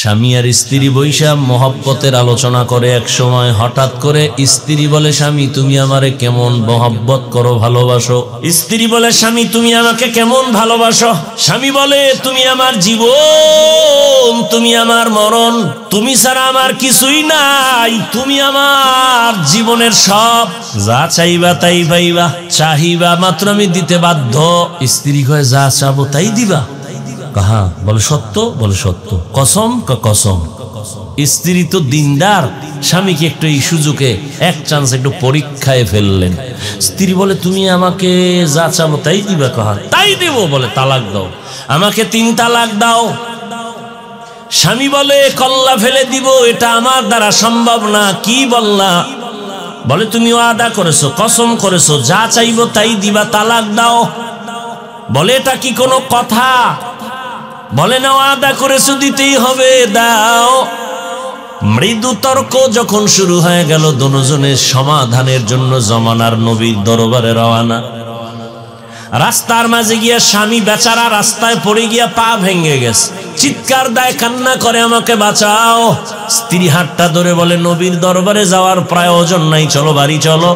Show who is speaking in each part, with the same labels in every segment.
Speaker 1: স্বামী আর স্ত্রী বৈশা মহব্বতের আলোচনা করে। এক সময় হঠাৎ করে স্ত্রী বলে, স্বামী তুমি আমারে কেমন মহব্বত করো, ভালোবাসো? স্ত্রী বলে, স্বামী তুমি আমাকে কেমন ভালোবাসো? স্বামী বলে, তুমি আমার জীবন, তুমি আমার মরণ, তুমি ছাড়া আমার কিছুই নাই, তুমি আমার জীবনের সব, যা চাইবা তাই পাইবা, চাহিবা মাত্র আমি দিতে বাধ্য। স্ত্রী কয়, যা চাবো তাই দিবা? কাহা? বলে সত্য। বলে সত্য। কসম? কসম। স্ত্রী তো দিনদার, স্বামীকে একটু এই সুযোগে এক চান্স একটু পরীক্ষায় ফেললেন। স্ত্রী বলে, তুমি আমাকে যা চাবো তাই দিবা? কাহা? তাই দেব। বলে তালাক দাও, আমাকে 3 তালাক দাও। স্বামী বলে, কল্লা ফেলে দিব, এটা আমার দ্বারা সম্ভব না। কি বললা? বলে, তুমি ওয়াদা করেছো, কসম করেছো, যা চাইবো তাই দিবা, তালাক দাও। বলে, এটা কি কোনো কথা? বলে, না, ওয়াদা করেছো, দিতেই হবে, দাও। মৃদু তর্ক যখন শুরু হয়ে গেল, দুজনের সমাধানের জন্য জমানার নবীর দরবারে রওনা। রাস্তার মাঝে গিয়া স্বামী বেচারা রাস্তায় পড়ে গিয়া পা ভেঙে গেছে, চিৎকার দেয়, কান্না করে, আমাকে বাঁচাও। স্ত্রী হাতটা ধরে বলে, নবীর দরবারে যাওয়ার প্রয়োজন নাই, চলো বাড়ি চলো।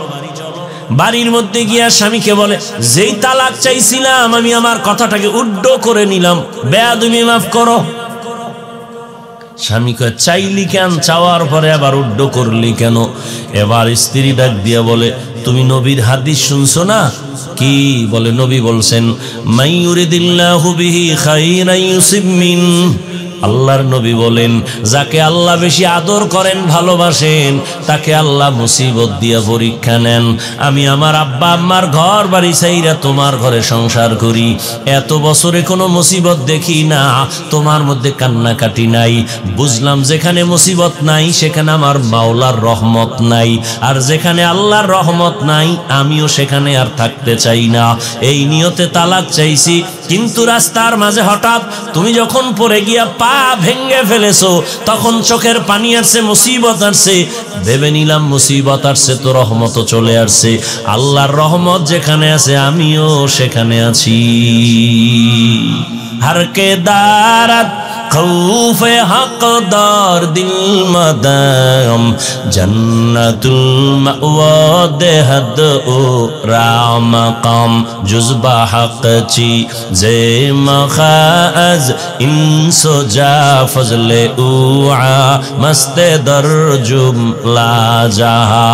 Speaker 1: বাড়ির মধ্যে গিয়া স্বামীকে বলে, যেই তালাক চাইছিলাম আমি আমার কথাটাকে উড্ড করে নিলাম, বেয়াদবি মাফ করো। স্বামী কয়, চাইলি কেন? চাওয়ার পরে আবার উড্ড করলি কেন? এবার স্ত্রী ডাক দিয়া বলে, তুমি নবীর হাদিস শুনছো না? কি? বলে, নবী বলছেন, মাইয়ুরিদিল্লাহু বিহি খাইরান ইউসিব মিন। আল্লাহর নবী বলেন, যাকে আল্লাহ বেশি আদর করেন, ভালোবাসেন, তাকে আল্লাহ মুসিবত দিয়া পরীক্ষা নেন। আমি আমার আব্বা আম্মার ঘর বাড়ি ছাইরা তোমার ঘরে সংসার করি, এত বছরে কোনো মুসিবত দেখি না, তোমার মধ্যে কান্নাকাটি নাই। বুঝলাম যেখানে মুসিবত নাই সেখানে আমার মাওলার রহমত নাই, আর যেখানে আল্লাহর রহমত নাই আমিও সেখানে আর থাকতে চাই না। এই নিয়তে তালাক চাইছি, কিন্তু রাস্তার মাঝে হঠাৎ তুমি যখন পড়ে গিয়া পা ভেঙে ফেলেছো, তখন চোখের পানি আসছে, মুসিবত আসছে, ভেবে নিলাম মুসিবত আসছে তো রহমত চলে আসছে। আল্লাহর রহমত যেখানে আছে আমিও সেখানে আছি। হারকে দারাত খৌফে হকদার দিল মদাম, জন্নতুল মাওয়া দেহদ ও রামকাম, জুজবা হক চি জে মখাজ ইনসো জা ফজলে উআ মস্তে দরজুম লা জাহা।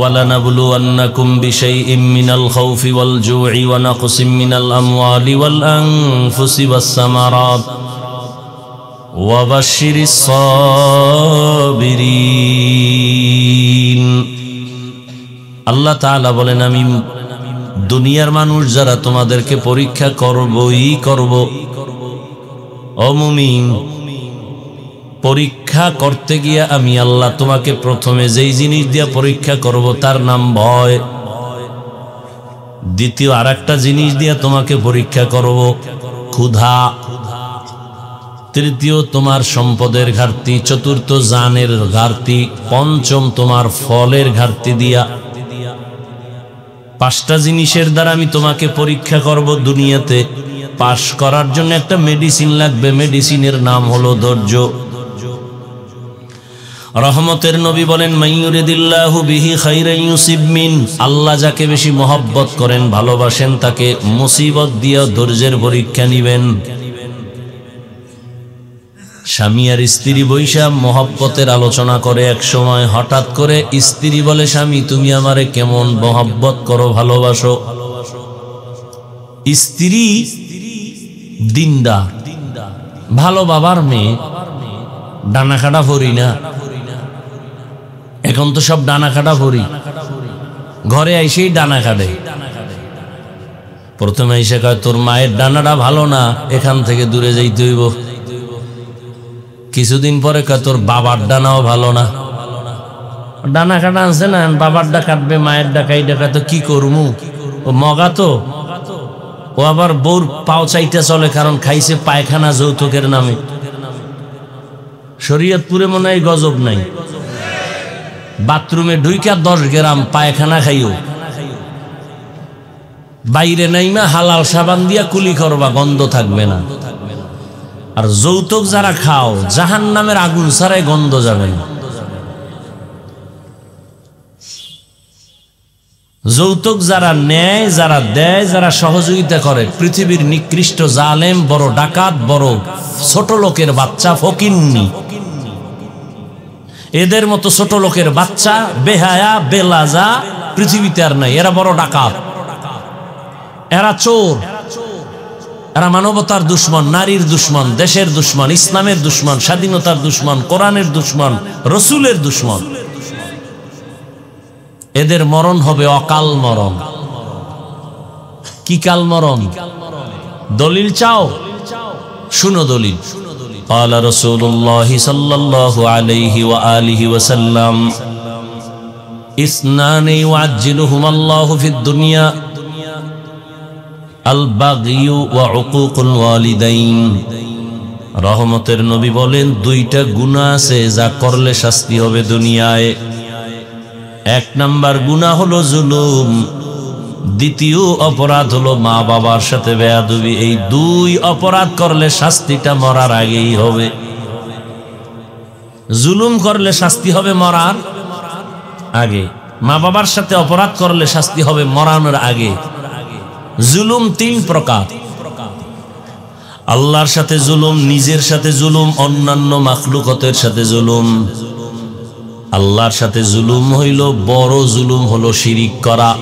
Speaker 1: وَلَنَبْلُوَنَّكُمْ بِشَيْءٍ مِّنَ الْخَوْفِ وَالْجُوعِ وَنَقْصٍ مِّنَ الْأَمْوَالِ وَالْأَنفُسِ وَالثَّمَرَاتِ وَبَشِّرِ الصَّابِرِينَ। আল্লাহ তাআলা বলেন, আমি দুনিয়ার মানুষ যারা তোমাদেরকে পরীক্ষা করবই করব। ও মুমিন, পরীক্ষা করতে গিয়া আমি আল্লাহ তোমাকে প্রথমে যেই জিনিস দিয়া পরীক্ষা করব তার নাম ভয়। দ্বিতীয় আরেকটা জিনিস দিয়া তোমাকে পরীক্ষা করব, ক্ষুধা। তৃতীয় তোমার সম্পদের ঘাটতি। চতুর্থ জানের ঘাটতি। পঞ্চম তোমার ফলের ঘাটতি দিয়া। 5টা জিনিসের দ্বারা আমি তোমাকে পরীক্ষা করব দুনিয়াতে। পাশ করার জন্য একটা মেডিসিন লাগবে, মেডিসিনের নাম হলো ধৈর্য। রহমতের নবী বলেন, মাইয়ুরিদিল্লাহু বিহি খাইরান ইউসিব মিন। আল্লাহ যাকে বেশি মহব্বত করেন, ভালোবাসেন, তাকে মুসিবত দিয়ে ধৈর্যের পরীক্ষা নিবেন। স্বামী আর স্ত্রী বৈশা মহব্বতের আলোচনা করে। এক সময় হঠাৎ করে স্ত্রী বলে, স্বামী তুমি আমারে কেমন মহব্বত করো, ভালোবাসো? স্ত্রী দিনদার, ভালো বাবার মেয়ে, ডানা কাটা পড়ি না। এখন তো সব ডানা কাটা পড়ি, ঘরে আইসেই ডানা কাটে। প্রথমে এসে কয়, তোর মায়ের ডানাটা ভালো না, এখান থেকে দূরে যাইতে হইব। কিছুদিন পরে কয়, তোর বাবার ডানাও ভালো না। ডানা কাটা আনছে না, বাবার ডা কাটবে, মায়ের ডা কাই ডাকা, তো কি করমু? ও মগা তো, ও আবার বউর পাও চাইতে চলে, কারণ খাইছে পায়খানা যৌতুকের নামে। শরীয়তপুরে মনে হয় গজব নাই, বাথরুমে ঢুইকা 10 গ্রাম পায়খানা খাইও, বাইরে নাইমা হালাল সাবান দিয়া কুলি করবা, গন্ধ থাকবে না। আর যৌতুক যারা খাও জাহান্নামের আগুন ছাড়াই গন্ধ যাবে না। যৌতুক যারা নেয়, যারা দেয়, যারা সহযোগিতা করে, পৃথিবীর নিকৃষ্ট জালেম, বড় ডাকাত, বড় ছোট লোকের বাচ্চা, ফকিন্নি, এদের মতো ছোট লোকের বাচ্চা, বেহায়া বেলাজা পৃথিবীতে আর নাই। এরা বড় ডাকাত, এরা চোর, এরা মানবতার দুশ্মন, নারীর দুশ্মন, দেশের দুশ্মন, ইসলামের দুশ্মন, স্বাধীনতার দুশ্মন, কোরআনের দুশ্মন, রসুলের দুশ্মন। এদের মরণ হবে অকাল মরণ। কি কাল মরণ? দলিল চাও? শুনো দলিল। قال رسول الله صلى الله عليه وآله وسلم اثنان يعجلهما الله في الدنيا البغي وعقوق الوالدين। রহমতের নবী বলেন, দুইটা গুনাহ আছে যা করলে শাস্তি হবে দুনিয়ায়। এক নাম্বার গুনাহ হলো জুলুম, দ্বিতীয় অপরাধ হলো মা বাবার সাথে বেয়াদবি। এই দুই অপরাধ করলে শাস্তিটা মরার আগেই হবে। জুলুম করলে শাস্তি হবে মরার আগে, মা বাবার সাথে অপরাধ করলে শাস্তি হবে মরানোর আগে। জুলুম তিন প্রকার: আল্লাহর সাথে জুলুম, নিজের সাথে জুলুম, অন্যান্য মাখলুকতের সাথে জুলুম। আল্লাহর সাথে জুলুম হইল বড় জুলুম, হলো শিরিক করা।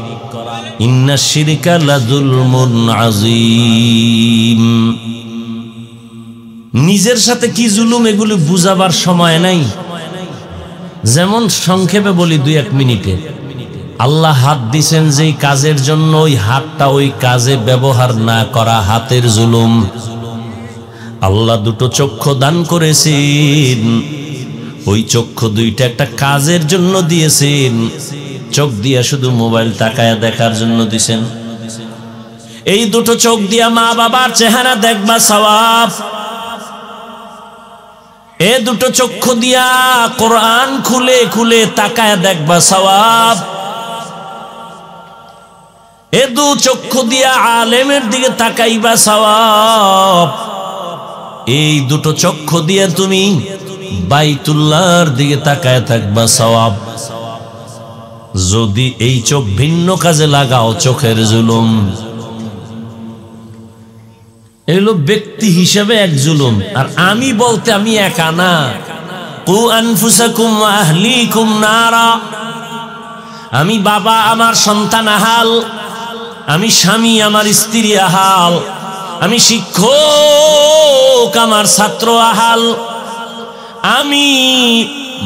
Speaker 1: ইন্নাশ শিরকা লাযুলমুন আযীম। নিজের সাথে কি জুলুম এগুলো বুঝাবার সময় নাই। যেমন সংক্ষেপে বলি 2-1 মিনিটে, আল্লাহ হাত দিছেন যেই কাজের জন্য ওই হাতটা ওই কাজে ব্যবহার না করা হাতের জুলুম। আল্লাহ দুটো চক্ষু দান করেছেন, ওই চক্ষু দুইটা একটা কাজের জন্য দিয়েছেন। চোখ দিয়া শুধু মোবাইল তাকায়া দেখার জন্য দিছেন। এই দুটো চোখ দিয়া মা বাবার চেহারা দেখবা সওয়াব। এ দুটো চক্ষু দিয়া কোরআন খুলে খুলে তাকায়া দেখবা সওয়াব। এ দু চক্ষু দিয়া আলেমের দিকে তাকাইবা সওয়াব। এই দুটো চক্ষু দিয়া তুমি বাইতুল্লাহর দিকে তাকায় থাকবা সওয়াব। যদি এই চোখ ভিন্ন কাজে লাগাও, চোখের জুলুম। এগুলো ব্যক্তি হিসেবে এক জুলুম। আর আমি বলতে আমি একা না। কু আনফুসাকুম ওয়া আহলিকুম নারা। আমি বাবা, আমার সন্তান আহাল। আমি স্বামী, আমার স্ত্রী আহাল। আমি শিক্ষক, আমার ছাত্র আহাল। আমি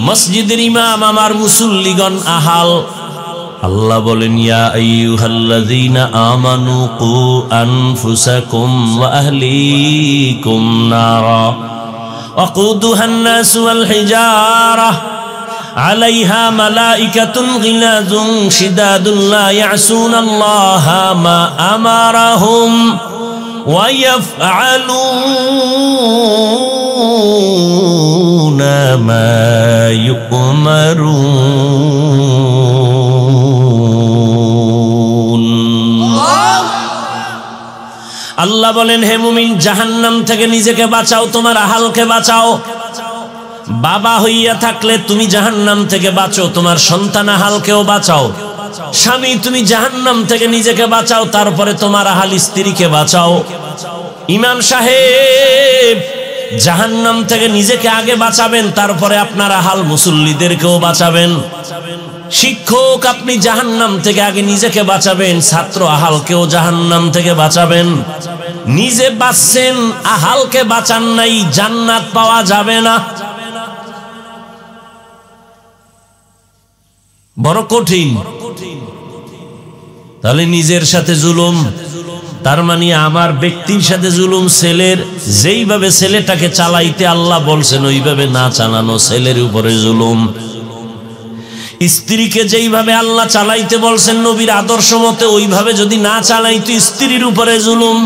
Speaker 1: মসজিদের ইমাম, আমার মুসল্লিগণ আহাল। আল্লাহ বলেন, ইয়া আইয়ুহাল্লাযীনা আমানু কু আনফুসাকুম ওয়া আহলিকুম নারা ওয়াকুদুহান নাস ওয়াল হিজারা আলাইহা মালাইকাতুন গিলাযুন শিদাদুন লা ইয়াসুনাল্লাহা মা আমারাহুম ওয়া ইয়াফআলুনা মা ইউমারুন। আল্লাহ বলেন, হে মুমিন, জাহান্নাম থেকে নিজেকে বাঁচাও, তোমার আহালকে বাঁচাও। বাবা হইয়া থাকলে তুমি জাহান্নাম থেকে বাঁচো, তোমার সন্তান আহালকেও বাঁচাও। স্বামী, তুমি জাহান্নাম থেকে নিজেকে বাঁচাও, তারপরে তোমার আহাল স্ত্রীকে বাঁচাও। ইমাম সাহেব, জাহান্নাম থেকে নিজেকে আগে বাঁচাবেন, তারপরে আপনার আহাল মুসল্লিদেরকেও বাঁচাবেন। শিক্ষক, আপনি জাহান্নাম থেকে আগে নিজেকে বাঁচাবেন, ছাত্র আহালকেও জাহান্নাম থেকে বাঁচাবেন। নিজে বাঁচছেন, আহালকে বাঁচান নাই, জান্নাত পাওয়া যাবে না। বড় কঠিন। তাহলে নিজের সাথে জুলুম, তার মানে আমার ব্যক্তির সাথে জুলুম। ছেলের যেইভাবে ছেলেটাকে চালাইতে আল্লাহ বলছেন ওইভাবে না চালানো, ছেলের উপরে জুলুম। স্ত্রীকে যেইভাবে আল্লাহ চালাইতে বলছেন নবীর আদর্শ মতে, ওইভাবে যদি না চালাইতো স্ত্রীর উপরে জুলুম।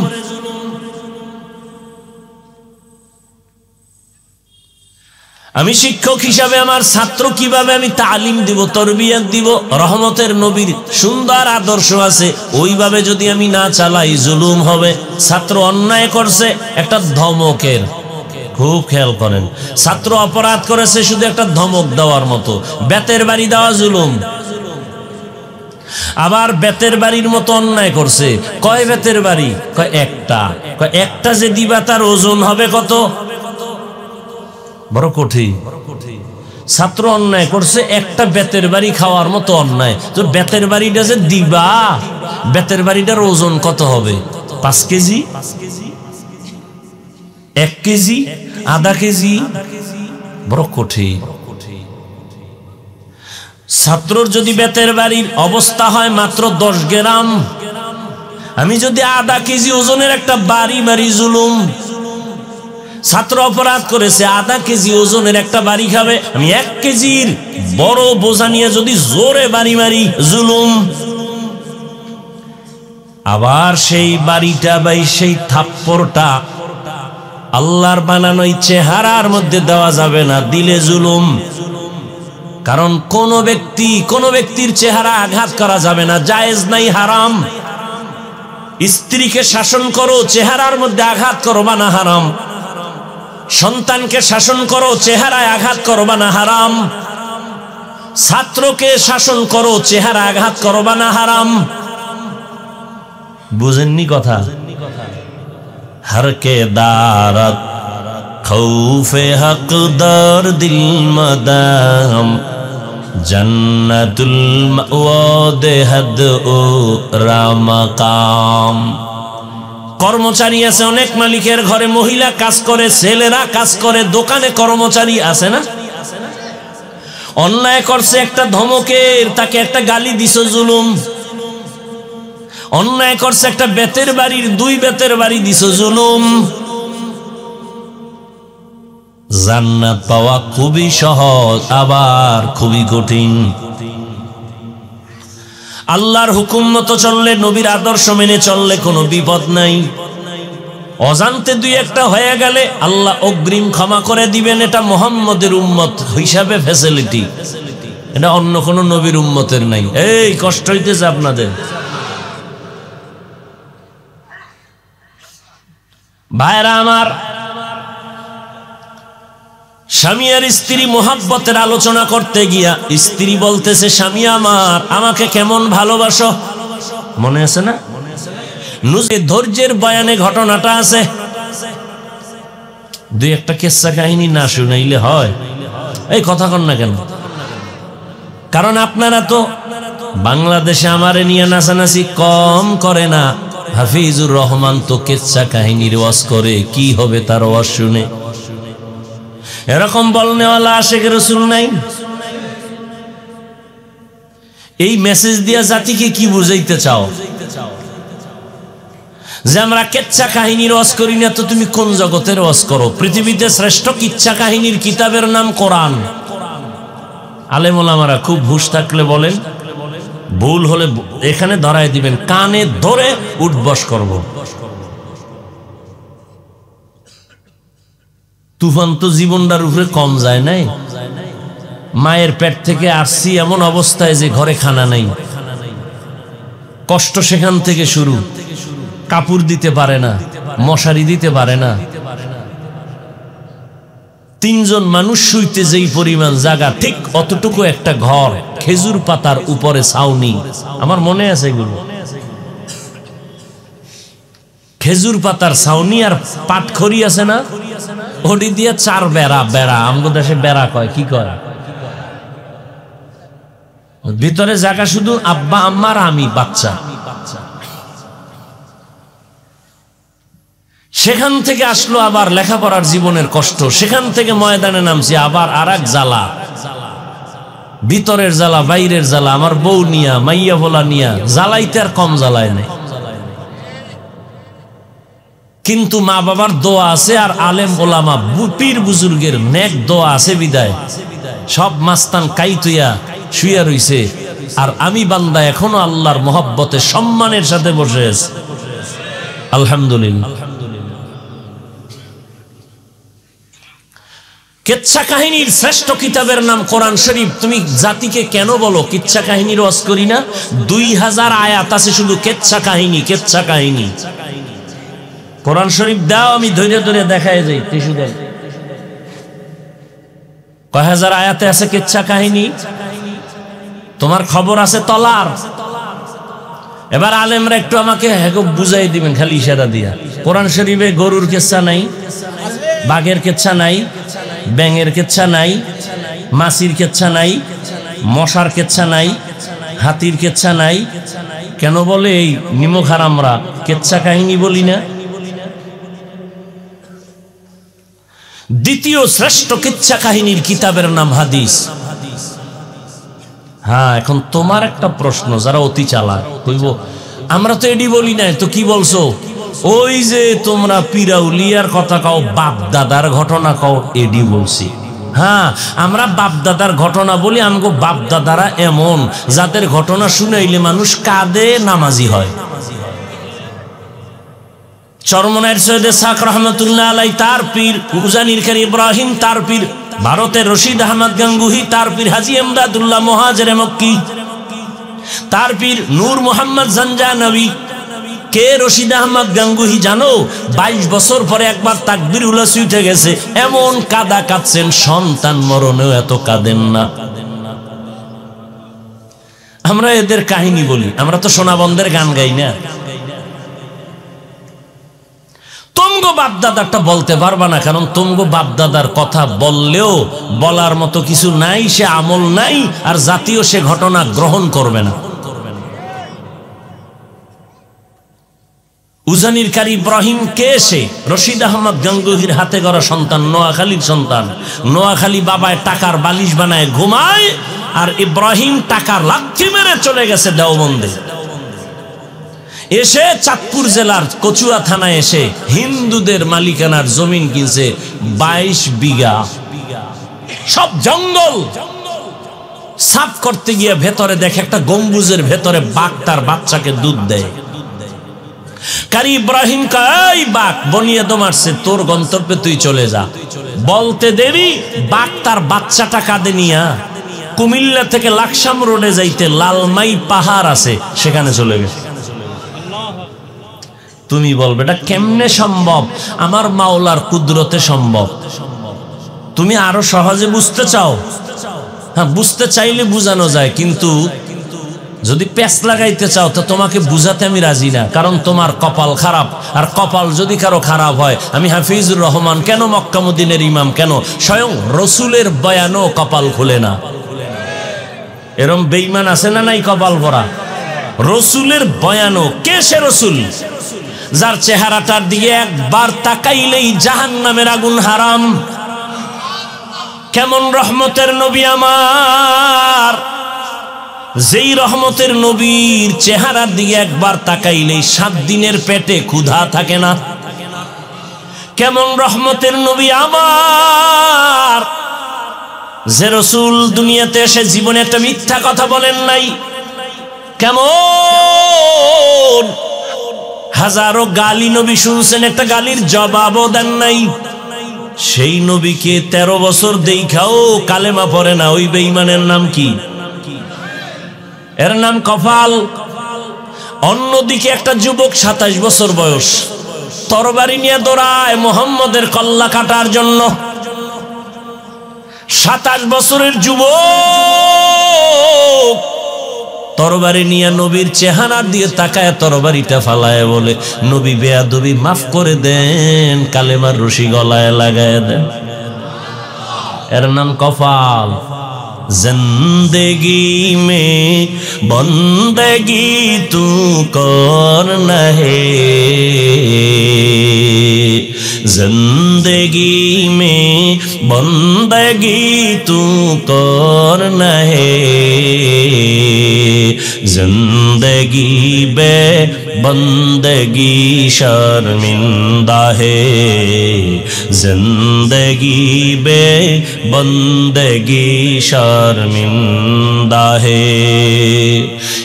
Speaker 1: আমি শিক্ষক হিসাবে আমার ছাত্র কিভাবে আমি তালিম দিব, তরবিয়ত দিব, রহমতের নবীর সুন্দর আদর্শ আছে, ওইভাবে যদি আমি না চালাই জুলুম হবে। ছাত্র অন্যায় করছে, একটা ধমকের, খুব খেয়াল করেন, ছাত্র অপরাধ করেছে শুধু একটা ধমক দেওয়ার মতো, বেতের বাড়ি দেওয়া জুলুম। আবার বেতের বাড়ির মতো অন্যায় করছে, কয় বেতের বাড়ি? কয় একটা। কয় একটা যে দিবা তার ওজন হবে কত? বড় কঠিন। ছাত্র অন্যায় করছে, একটা বেতের বাড়ি খাওয়ার মতো অন্যায়, তো বেতের বাড়িটা যে দিবা, বেতের বাড়িটার ওজন কত হবে? 5 কেজি, 1 কেজি, আধা কেজি? বড় কঠিন। ছাত্রর যদি বেতের বাড়ির অবস্থা হয় মাত্র 10 গ্রাম, আমি যদি আধা কেজি ওজনের একটা বাড়ি মারি, জুলুম। ছাত্র অপরাধ করেছে, আধা কেজি ওজনের একটা বাড়ি খাবে, আমি 1 কেজির বড় বোঝা নিয়ে যদি জোরে বাড়ি মারি, জুলুম। আবার সেই বাড়িটা বা সেই থাপ্পড়টা আল্লাহর বানানো চেহারার মধ্যে দেওয়া যাবে না, দিলে জুলুম। কারণ কোন ব্যক্তির চেহারা আঘাত করা যাবে না, জায়েজ নাই, হারাম। স্ত্রীকে শাসন করো, চেহারার মধ্যে আঘাত করবা না, হারাম। সন্তানকে শাসন করো, চেহারায় আঘাত করবা না, হারাম। ছাত্রকে শাসন করো, চেহারা আঘাত করবা না, হারাম। বুঝেননি কথা? হরকে দারত খৌফে হকদার দিল মদাম জন্নতুল মাওয়াদে হদ ও রামাকাম। কর্মচারী আছে অনেক, মালিকের ঘরে মহিলা কাজ করে, ছেলেরা কাজ করে, দোকানে কর্মচারী আছে না? অন্যায় করছে একটা ধমকের, তাকে একটা গালি দিছো, জুলুম। অন্যায় করছে একটা বেতের বাড়ির 2 বেতের বাড়ি দিছো, জুলুম। জান্নাত পাওয়া খুবই সহজ, আবার খুবই কঠিন। আল্লাহর হুকুম মতো চললে, নবীর আদর্শ মেনে চললে কোনো বিপদ নাই। অজান্তে 2-1টা হয়ে গেলে আল্লাহ অগ্রিম ক্ষমা করে দিবেন। এটা মুহাম্মদের উম্মত হিসাবে ফ্যাসিলিটি, এটা অন্য কোনো নবীর উম্মতের নাই। এই কষ্ট হইতেছে আপনাদের? ভাইরা আমার, স্বামী আর স্ত্রী মোহাব্বতের আলোচনা করতে গিয়া স্ত্রী বলতেছে, স্বামী আমার, আমাকে কেমন ভালোবাসো? মনে আছে না? ধৈর্যের বয়ানে ঘটনাটা আছে। 2-1টা কিস্সা কাহিনী না শুনাইলে হয়? এই কথা কন না কেন? কারণ আপনারা তো বাংলাদেশে আমারে নিয়ে নাচানাচি কম করে না। হাফিজুর রহমান তো কিস্সা কাহিনীর ওয়াজ করে, কি হবে তার ওয়াজ শুনে? এরকম বলনেওয়ালা আশিক রাসূল নাই? এই মেসেজ দিয়া জাতিকে কি বুঝাইতে চাও? যে আমরা কিচ্ছা কাহিনীর ওয়াজ করি না, তো তুমি কোন জগতের ওয়াজ করো? পৃথিবীতে শ্রেষ্ঠ কিচ্ছা কাহিনীর কিতাবের নাম কোরআন। আলেম ওলামারা খুব হুঁশ থাকলে বলেন, ভুল হলে এখানে ধরায় দিবেন, কানে ধরে উঠবস করব। তুফান তো জীবনটার উপরে কম যায় নাই। মায়ের পেট থেকে আসছি এমন অবস্থায় যে ঘরে খানা নেই, কষ্ট সেখান থেকে শুরু। কাপড় দিতে পারে না, মশারি দিতে পারে না। 3 জন মানুষ শুইতে যেই পরিমাণ জায়গা, ঠিক অতটুকু একটা ঘর, খেজুর পাতার উপরে ছাউনি। আমার মনে আছে এগুলো, খেজুর পাতার ছাউনি আর পাটখড়ি আছে না, ওটি দিয়ে 4 বেড়া। বেড়া আমগো দেশে বেড়া কয়, কি কয়? ভিতরে জায়গা শুধু আব্বা আম্মার, আমি বাচ্চা। সেখান থেকে আসলো আবার লেখাপড়ার জীবনের কষ্ট, সেখান থেকে ময়দানে নামছি আবার আরেক জ্বালা, ভিতরের জ্বালা, বাইরের জ্বালা, আমার বউ নিয়া, মাইয়া বলা নিয়া, জ্বালাইতে আর কম জ্বালায় নাই। কিন্তু মা বাবার দোয়া আছে, আর আলেম ওলামা পীর বুজুর্গের নেক দোয়া আছে বিদায় সব মাস্তান কাইতুইয়া শুইয়া রইছে। আর আমি বান্দা এখনো আল্লাহর মহব্বতে সম্মানের সাথে বসে আছি, আলহামদুলিল্লাহ। কিচ্ছা কাহিনীর শ্রেষ্ঠ কিতাবের নাম কোরআন শরীফ। তুমি জাতিকে কেন বলো কিচ্ছা কাহিনীর ওয়াজ করি না? 2000 আয়াত আছে শুধু কিচ্ছা কাহিনী, কিচ্ছা কাহিনী। কোরআন শরীফ দাও, আমি ধৈর্য ধরে দেখায় যাই, টিস্যু দেন। কয় হাজার আয়াতে আছে কিচ্ছা কাহিনী, তোমার খবর আছে তলার। এবার আলেমরা একটু আমাকে বুঝাই দিবেন খালি ইশারা দিয়া। কোরআন শরীফে গরুর কিচ্ছা নাই, বাঘের কিচ্ছা নাই, ব্যাঙের কিচ্ছা নাই, মাছির কিচ্ছা নাই, মশার কিচ্ছা নাই, হাতির কিচ্ছা নাই। কেন বলে এই নিমক হারামরা কিচ্ছা কাহিনী বলি না? দ্বিতীয় শ্রেষ্ঠ কিচ্ছা কাহিনীর কিতাবের নাম হাদিস। হ্যাঁ, এখন তোমার একটা প্রশ্ন, যারা অতি চালাক কইব আমরা তো এডি বলি না, তো কি বলছো? ওই যে তোমরা পিরাউলিয়ার কথা কও, বাপ দাদার ঘটনা কও, এডি বলছি। হ্যাঁ, আমরা বাপ দাদার ঘটনা বলি। আমগো বাপ দাদারা এমন যাদের ঘটনা শুনাইলে মানুষ কাঁদে, নামাজি হয়। চরমনায়ের সৈয়দ ইসহাক রহমতুল্লাহ আলাই তার পীর, উজানির খান ইব্রাহিম তার পীর, ভারতের রশিদ আহমদ গাঙ্গুহি তার পীর, হাজী এমদাদুল্লাহ মুহাজির মক্কি তার পীর, নূর মোহাম্মদ জানজানবী। কে রশিদ আহমদ গাঙ্গুহি জানো? 22 বছর পরে একবার তাকবীর উলাসি উঠে গেছে, এমন কাদা কাঁদছেন, সন্তান মরণেও এত কাঁদেন না। আমরা এদের কাহিনী বলি, আমরা তো সোনাবন্ধের গান গাই না। তোমগো বাপদাদারটা বলতে পারবা না, কারণ তোমগো বাপদাদার কথা বললেও বলার মতো কিছু নাই, সে আমল নাই, আর জাতীয় সে ঘটনা গ্রহণ করবে না। উজানির কারি ইব্রাহিম কে? সে রশিদ আহমদ গাঙ্গুহির হাতে গড়া সন্তান, নোয়াখালীর সন্তান। নোয়াখালী বাবায় টাকার বালিশ বানায় ঘুমায়, আর ইব্রাহিম টাকার লাথি মেরে চলে গেছে দেওবন্দে। এসে চাঁদপুর জেলার কচুয়া থানায় এসে হিন্দুদের মালিকানার জমিন কিনছে 22 বিঘা, সব জঙ্গল। সাফ করতে গিয়ে ভেতরে দেখে একটা গম্বুজের ভেতরে বাঘ তার বাচ্চাকে দুধ দেয়। কারি ইব্রাহিম কয়, বাঘ বনিয়াদ মারছে, তোর গন্তব্যে তুই চলে যা। বলতে দেরি, বাঘ তার বাচ্চাটা কাঁধে নিয়া কুমিল্লা থেকে লাকসাম রোডে যাইতে লালমাই পাহাড় আছে, সেখানে চলে গেছে। তুমি বলবে এটা কেমনে সম্ভব? আমার মাওলার কুদরতে সম্ভব। তুমি আরো সহজে বুঝতে চাও? হ্যাঁ, বুঝতে চাইলে বুঝানো যায়, কিন্তু যদি প্যাঁচ লাগাইতে চাও তো তোমাকে বুঝাতে আমি রাজি না, কারণ তোমার কপাল খারাপ। আর কপাল যদি কারো খারাপ হয়, আমি হাফিজুর রহমান কেন, মক্কা মদিনের ইমাম কেন, স্বয়ং রসুলের বয়ানও কপাল খুলে না। এরম বেঈমান আছে না নাই কপাল ভরা? রসুলের বয়ানও। কে সে রসুল? যার চেহারাটার দিকে একবার তাকাইলেই জাহান্নামের আগুন হারাম। কেমন রহমতের নবী আমার, যেই রহমতের নবীর চেহারার দিকে একবার তাকাইলেই 7 দিনের পেটে ক্ষুধা থাকে না। কেমন রহমতের নবী আমার, যে রসুল দুনিয়াতে এসে জীবনে একটা মিথ্যা কথা বলেন নাই। কেমন হাজারো গালি নবী শুনছেন, একটা গালির জবাবও দেন নাই। সেই নবীকে 13 বছর দেখাও কালেমা পড়ে না, ওই বেঈমানের নাম কি? এর নাম কপাল। অন্যদিকে একটা যুবক 27 বছর বয়স, তরবারি নিয়ে দৌড়ায় মুহাম্মদের কল্লা কাটার জন্য। 27 বছরের যুবক তরবারি নিয়ে নবীর চেহারা দিয়ে তাকায়, তরবারিটা ফালায় বলে, নবী বেয়াদবি মাফ করে দেন, কালেমার রশি গলায় লাগায় দেন। এর নাম কপাল। जिंदगी में बंदगी तू करना है, जिंदगी में बंदगी तू करना है, जिंदगी बे बंदगी शर्मिंदा है, जिंदगी बे बंदगी शर्मिंदा है।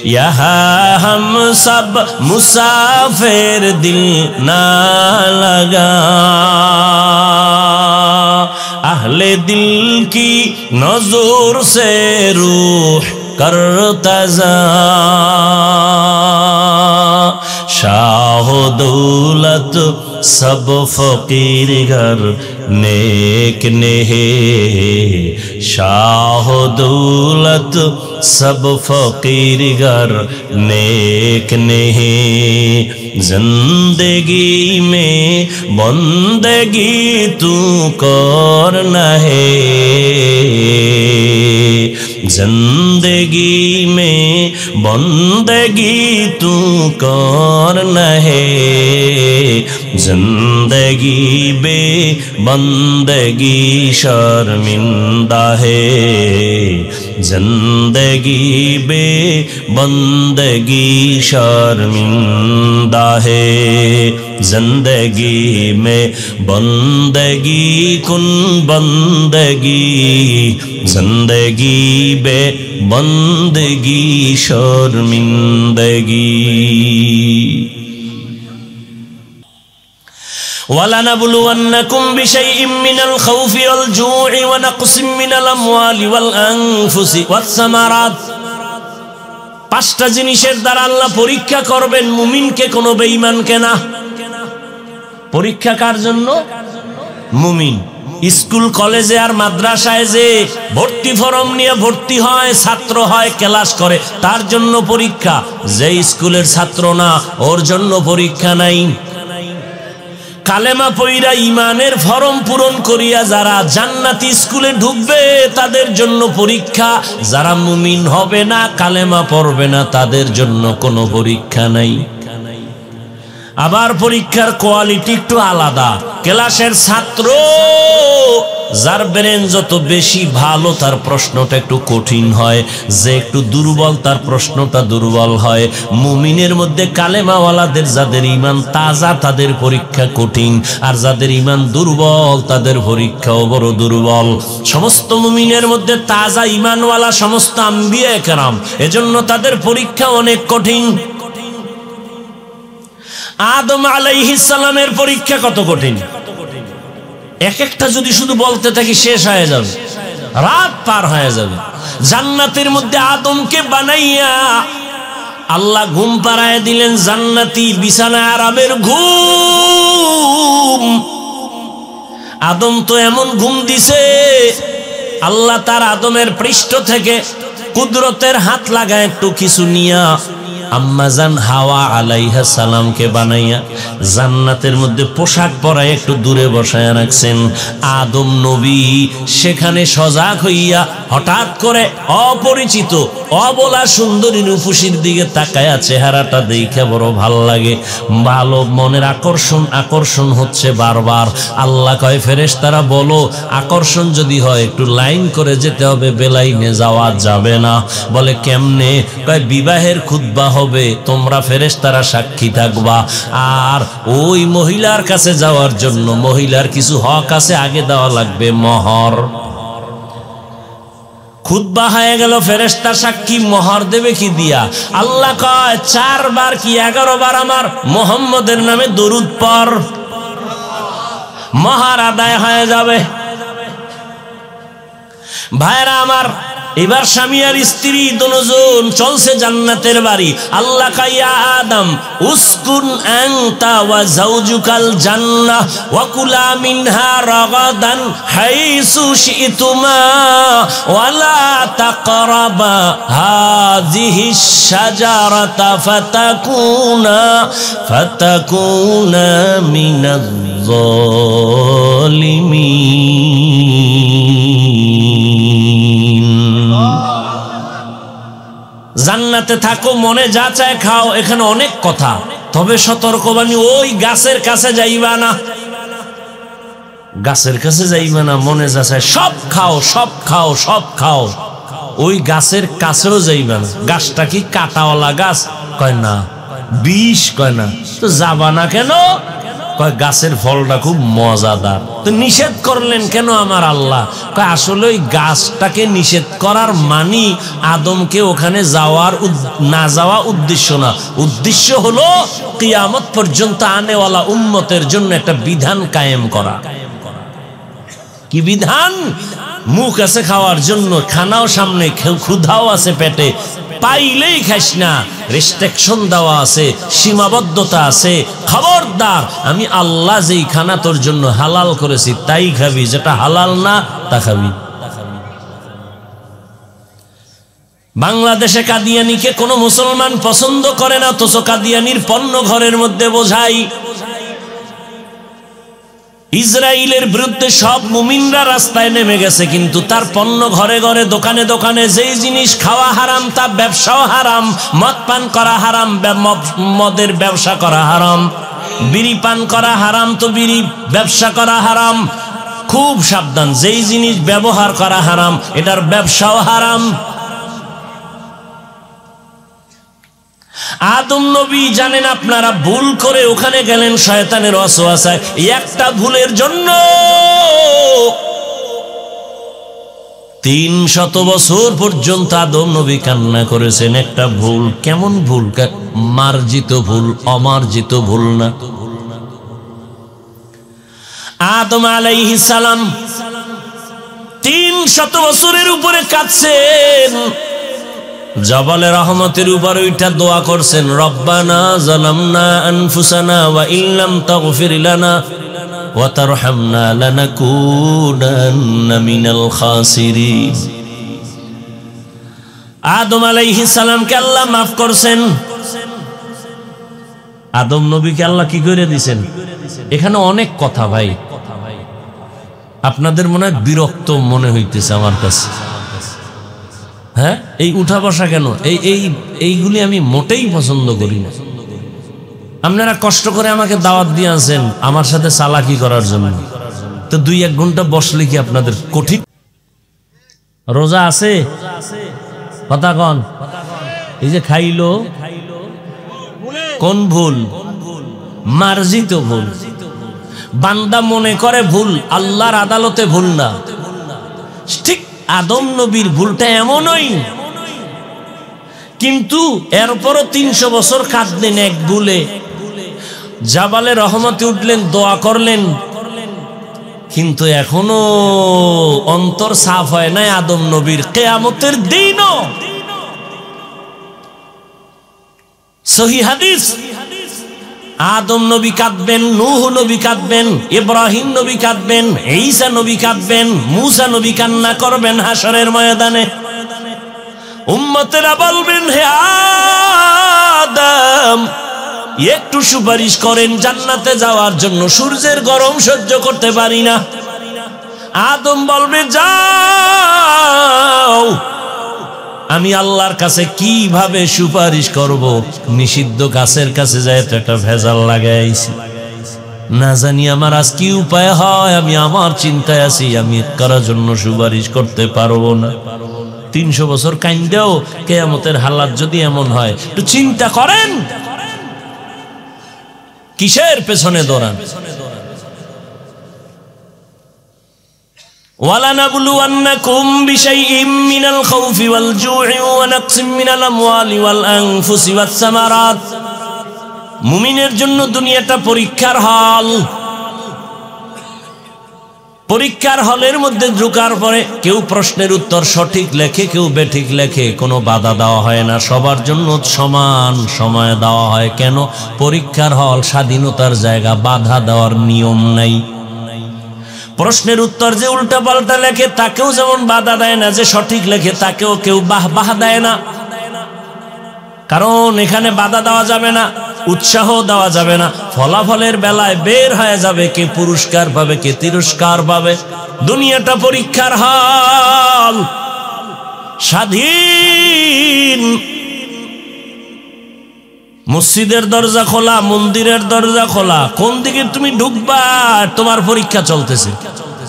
Speaker 1: यहाँ हम सब मुसाफिर दिल ना लगा, अहले दिल की नजर से रूह करता जा, शाह दौलत सब फकीर घर नेक नेहे शाह दौलत सब फकीर घर नेक नेहे जिंदगी में बंदगी तू करना है जिंदगी में बंदगी तू करना है जिंदगी बे बंदगी शर्मिंदा है जिंदगी बे बंदगी शर्मिंदा है जिंदगी में बंदगी कुन बंदगी जिंदगी बे बंदगी शर्मिंदगी वलनबलुवन्नकुम बिशैइन मिनल खौफि वल जू'i व नक़सिम मिनल अमवालि वल अनफुसि वस्समारात পাঁচটা জিনিসের দ্বারা আল্লাহ পরীক্ষা করবেন মুমিনকে, কোনো বেঈমানকে না। পরীক্ষা কার জন্য? মুমিন। স্কুল কলেজে আর মাদ্রাসায় যে ভর্তি ফরম নিয়ে ভর্তি হয়, ছাত্র হয়, ক্লাস করে, তার জন্য পরীক্ষা। যে স্কুলের ছাত্র না, ওর জন্য পরীক্ষা নাই। কালেমা পয়রা ইমানের ফরম পূরণ করিয়া যারা জান্নাতি স্কুলে ঢুকবে তাদের জন্য পরীক্ষা। যারা মুমিন হবে না, কালেমা পড়বে না, তাদের জন্য কোনো পরীক্ষা নাই। আবার পরীক্ষার কোয়ালিটি একটু আলাদা। ক্লাসের ছাত্র যার ব্রেন যত বেশি ভালো তার প্রশ্নটা একটু কঠিন হয়, যে একটু দুর্বল তার প্রশ্নটা দুর্বল হয়। মুমিনের মধ্যে কালেমাওয়ালাদের যাদের ঈমান তাজা তাদের পরীক্ষা কঠিন, আর যাদের ঈমান দুর্বল তাদের পরীক্ষাও বড় দুর্বল। সমস্ত মুমিনের মধ্যে তাজা ঈমানওয়ালা সমস্ত আম্বিয়া কেরাম, এজন্য তাদের পরীক্ষা অনেক কঠিন। আদম আলাইহিস সালামের পরীক্ষা কত কঠিন, এক একটা যদি শুধু বলতে থাকি শেষ হয়ে যাবে, রাত পার হয়ে যাবে। জান্নাতের মধ্যে আদমকে বানাইয়া আল্লাহ ঘুম পাড়ায় দিলেন, জান্নাতি বিছানায় আরামের ঘুম। আদম তো এমন ঘুম দিছে, আল্লাহ তার আদমের পৃষ্ঠ থেকে কুদরতের হাত লাগায় একটু কিছু নিয়া আম্মাজান হাওয়া আলাইহা সালামকে বানাইয়া জান্নাতের মধ্যে পোশাক পরায় একটু দূরে বসায় রাখছেন। আদম নবী সেখানে সজাগ হইয়া হঠাৎ করে অপরিচিত অবলা সুন্দরী রূপসীর দিকে তাকায়া চেহারাটা দেখে বড় ভালো লাগে, ভালো মনের আকর্ষণ হচ্ছে বারবার। আল্লাহ কয় ফেরেশতারা বলো, আকর্ষণ যদি হয় একটু লাইন করে যেতে হবে, বেলাইনে যাওয়া যাবে না। বলে কেমনে? কয় বিবাহের খুতবা হবে, তোমরা ফেরেশতারা সাক্ষী থাকবা, আর ওই মহিলার কাছে যাওয়ার জন্য মহিলার কিছু হক আছে, আগে দেওয়া লাগবে মোহর। খুতবা হয়ে গেল, ফেরেশতা সাক্ষী, মোহর দেবে কি দিয়া? আল্লাহ কয় 4 বার কি 11 বার আমার মুহাম্মদের নামে দরুদ পড়, মোহর আদায় হয়ে যাবে। ভাইরা আমার, এবার স্বামী আর স্ত্রী দুজন চলছে জান্নাতের বাড়ি। আল্লাহ কাইয়া আদম উসকুন আনতা ওয়া যাওজুকাল জান্নাহ ওয়া কুলা মিনহা রাগাদান হাইসু শিতুমা ওয়া লা তাকরাবা হাযিহিশ শাজারাতা ফাতাকুনা মিনাজ যালিমিন। জান্নাতে থাকো, মনে যা চায় খাও, এখানে অনেক কথা, তবে সতর্কবাণী, ওই গাছের কাছে যাইবা না, গাছের কাছে যাইবা না, মনে যা চায় সব খাও, সব খাও, সব খাও, ওই গাছের কাছেও যাইবা না। গাছটা কি কাটাওয়ালা গাছ? কয় না। বিষ? কয় না। তো যাবা না কেন? কয় গাছের ফলটা খুব মজাদার। তো নিষেধ করলেন কেন আমার আল্লাহ? কয় আসলে ওই গাছটাকে নিষেধ করার মানি আদমকে ওখানে না যাওয়া উদ্দেশ্য না। উদ্দেশ্য হলো কিয়ামত পর্যন্ত আনেওয়ালা উম্মতের জন্য একটা বিধান কায়েম করা। কি বিধান? মুখ আছে খাওয়ার জন্য, খানাও সামনে, ক্ষুধাও আছে পেটে, পাইলেই খাস না, রেস্ট্রিকশন দেওয়া আছে, সীমাবদ্ধতা আছে। খবরদার, আমি আল্লাহ যেই খানা তোর জন্য হালাল করেছি তাই খাবি, যেটা হালাল না তা খাবি। বাংলাদেশে কাদিয়ানিকে কোনো মুসলমান পছন্দ করে না, অথচ কাদিয়ানির পণ্য ঘরের মধ্যে বোঝাই। ইসরায়েলের বিরুদ্ধে সব মুমিনরা রাস্তায় নেমে গেছে, কিন্তু তার পণ্য ঘরে ঘরে, দোকানে দোকানে যেই জিনিস খাওয়া হারাম তা ব্যবসাও হারাম। মদ পান করা হারাম, মদের ব্যবসা করা হারাম। বিড়ি পান করা হারাম, তো বিড়ি ব্যবসা করা হারাম। খুব সাবধান, যেই জিনিস ব্যবহার করা হারাম এটার ব্যবসাও হারাম। আদম নবী জানেন আপনারা, ভুল করে ওখানে গেলেন শয়তানের ওয়াসওয়াসায়। একটা ভুলের জন্য 300 বছর পর্যন্ত আদম নবী কান্না করেছেন। একটা ভুল, কেমন ভুল? মার্জিত ভুল, অমার্জিত ভুল না। আদম আলাইহিস সালাম 300 বছরের উপরে কাঁদছেন, জবালে রহমতের উপর ওইটা দোয়া করছেন, রব্বানা যালামনা আনফুসানা ওয়া ইল্লাম তাগফির লানা ওয়া তারহামনা লানাকুনান্না মিনাল খাসিরিন। আদম আলাইহিস সালামকে আল্লাহ মাফ করছেন। আদম নবীকে আল্লাহ কি করে দিয়েছেন? এখানে অনেক কথা ভাই, আপনাদের মনে হয় বিরক্ত মনে হইতেছে আমার কাছে। হ্যাঁ, এই উঠা বসা কেন? এইগুলি আমি মোটেই পছন্দ করি না। আপনারা কষ্ট করে আমাকে দাওয়াত দিয়ে আছেন আমার সাথে চালাকি করার জন্য, তো 2-1 ঘন্টা বসলে কি আপনাদের কঠিন? রোজা আছে কথা কন। এই যে খাইলো, কোন ভুল? মার্জিত ভুল। বান্দা মনে করে ভুল, আল্লাহর আদালতে ভুল না। ঠিক আদম নবীর ভুলটা এমনই, কিন্তু এরপরও 300 বছর কাঁদলেন এক ভুলে। জাবালে রহমতে উঠলেন, দোয়া করলেন, কিন্তু এখনো অন্তর সাফ হয় নাই আদম নবীর। কিয়ামতের দিনও সহিহ হাদিস, আদম নবী কাঁদবেন, নূহ নবী কাঁদবেন, ইব্রাহিম নবী কাঁদবেন, ঈসা নবী কাঁদবেন, মূসা নবী কান্না করবেন হাশরের ময়দানে। উম্মতেরা বলবেন, হে আদম, একটু সুপারিশ করেন জান্নাতে যাওয়ার জন্য, সূর্যের গরম সহ্য করতে পারি না। আদম বলবে, যাও, আমি আল্লাহর কাছে কিভাবে সুপারিশ করব? নিষিদ্ধ গাছের কাছে যায় তো একটা ভেজাল লাগাইছি, না জানি আমার আজ কি উপায় হয়। আমি আমার চিন্তায় আছি, আমি করার জন্য সুপারিশ করতে পারবো না। 300 বছর কাইন্দেও কিয়ামতের হালাত যদি এমন হয়, একটু চিন্তা করেন কিসের পেছনে দৌড়ান। وَلَنَبْلُوَنَّكُمْ بِشَيْءٍ مِّنَ الْخَوْفِ وَالْجُوعِ وَنَقْصٍ مِّنَ الْأَمْوَالِ وَالْأَنفُسِ وَالثَّمَرَاتِ। মুমিনের জন্য দুনিয়াটা পরীক্ষার হল। পরীক্ষার হলের মধ্যে ঢোকার পরে কেউ প্রশ্নের উত্তর সঠিক লেখে, কেউ বেঠিক লেখে, কোনো বাধা দেওয়া হয় না, সবার জন্য সমান সময় দেওয়া হয়। কেন? পরীক্ষার হল স্বাধীনতার জায়গা, বাধা দেওয়ার নিয়ম নাই। প্রশ্নের উত্তর যে উল্টা পাল্টা লেখে তাকেও যেমন বাধা দেয় না, যে সঠিক লেখে তাকেও কেউ বাহ দেয় না। কারণ এখানে বাধা দেওয়া যাবে না, উৎসাহ দেওয়া যাবে না। ফলাফলের বেলায় বের হয়ে যাবে কে পুরস্কার পাবে, কে তিরস্কার পাবে। দুনিয়াটা পরীক্ষার হল, স্বাধীন। মসজিদের দরজা খোলা, মন্দিরের দরজা খোলা, কোন দিকে তুমি ঢুকবা তোমার পরীক্ষা চলতেছে।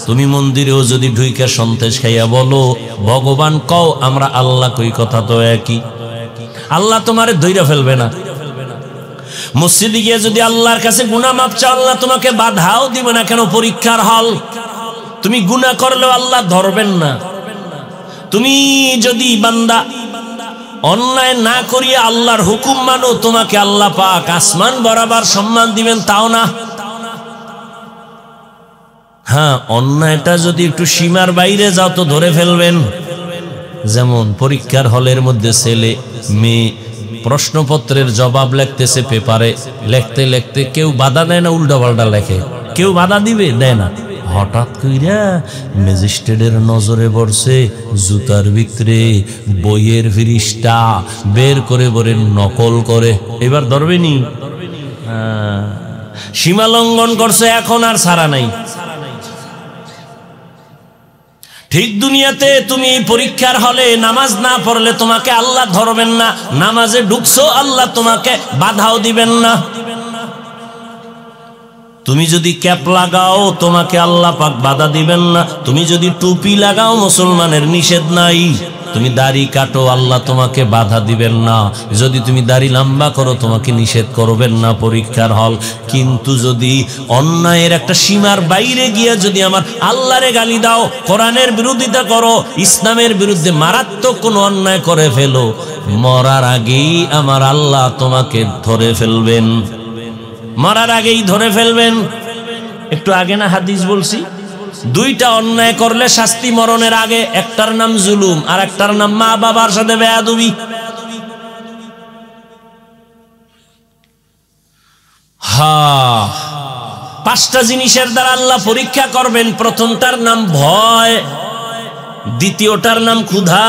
Speaker 1: তুমি মন্দিরেও যদি ঢুইকা সন্তেষ খাইয়া বলো ভগবান কও, আমরা আল্লাহ কই, কথা তো একই। আল্লাহ তোমারে ধইরা ফেলবে না। মসজিদে গিয়ে যদি আল্লাহর কাছে গুনাহ মাপ চাও, আল্লাহ তোমাকে বাধাও দিবে না। কেন? পরীক্ষার হল। তুমি গুনাহ করলেও আল্লাহ ধরবেন না। তুমি যদি বান্দা অন্যায় না করিয়ে আল্লাহর হুকুম মানো, তোমাকে আল্লাহ পাক আসমান বরাবর সম্মান দিবেন, তাও না। হ্যাঁ, অন্যায়টা যদি একটু সীমার বাইরে যাও তো ধরে ফেলবেন। যেমন পরীক্ষার হলের মধ্যে ছেলে মেয়ে প্রশ্নপত্রের জবাব লিখতেছে, পেপারে লিখতে লিখতে কেউ বাধা দেয় না, উল্টা পাল্টা লেখে। কেউ বাধা দিবে? দেয় না। হঠাৎ কইরা ম্যাজিস্ট্রেটের নজরে পড়ছে জুতার ভিতরে বইয়ের ফিরিস্টা বের করে বলে নকল করে। এবার ধরবেনি? সীমা লঙ্ঘন করছে, এখন আর ছাড়া নাই। ঠিক দুনিয়াতে তুমি এই পরীক্ষার হলে নামাজ না পড়লে তোমাকে আল্লাহ ধরবেন না, নামাজে ঢুকছো আল্লাহ তোমাকে বাধাও দিবেন না। তুমি যদি ক্যাপ লাগাও তোমাকে আল্লাহ পাক বাধা দিবেন না। তুমি যদি টুপি লাগাও মুসলমানের নিষেধ নাই। তুমি দাড়ি কাটো আল্লাহ তোমাকে বাধা দিবেন না। যদি তুমি দাড়ি লম্বা করো তোমাকে নিষেধ করবেন না পরীক্ষার হল। কিন্তু যদি অন্যায়ের একটা সীমার বাইরে গিয়ে যদি আমার আল্লাহরে গালি দাও, কোরআনের বিরোধিতা করো, ইসলামের বিরুদ্ধে মারাত্মক কোনো অন্যায় করে ফেলো, মরার আগেই আমার আল্লাহ তোমাকে ধরে ফেলবেন। মরার আগেই ধরে ফেলবেন। একটু আগে না হাদিস বলছি, দুইটা অন্যায় করলে শাস্তি মরণের আগে। একটার নাম জুলুম আর একটার নাম মা বাবার সাথে বেয়াদবি। হ্যাঁ, পাঁচটা জিনিসের দ্বারা আল্লাহ পরীক্ষা করবেন। প্রথমটার নাম ভয়, দ্বিতীয়টার নাম ক্ষুধা,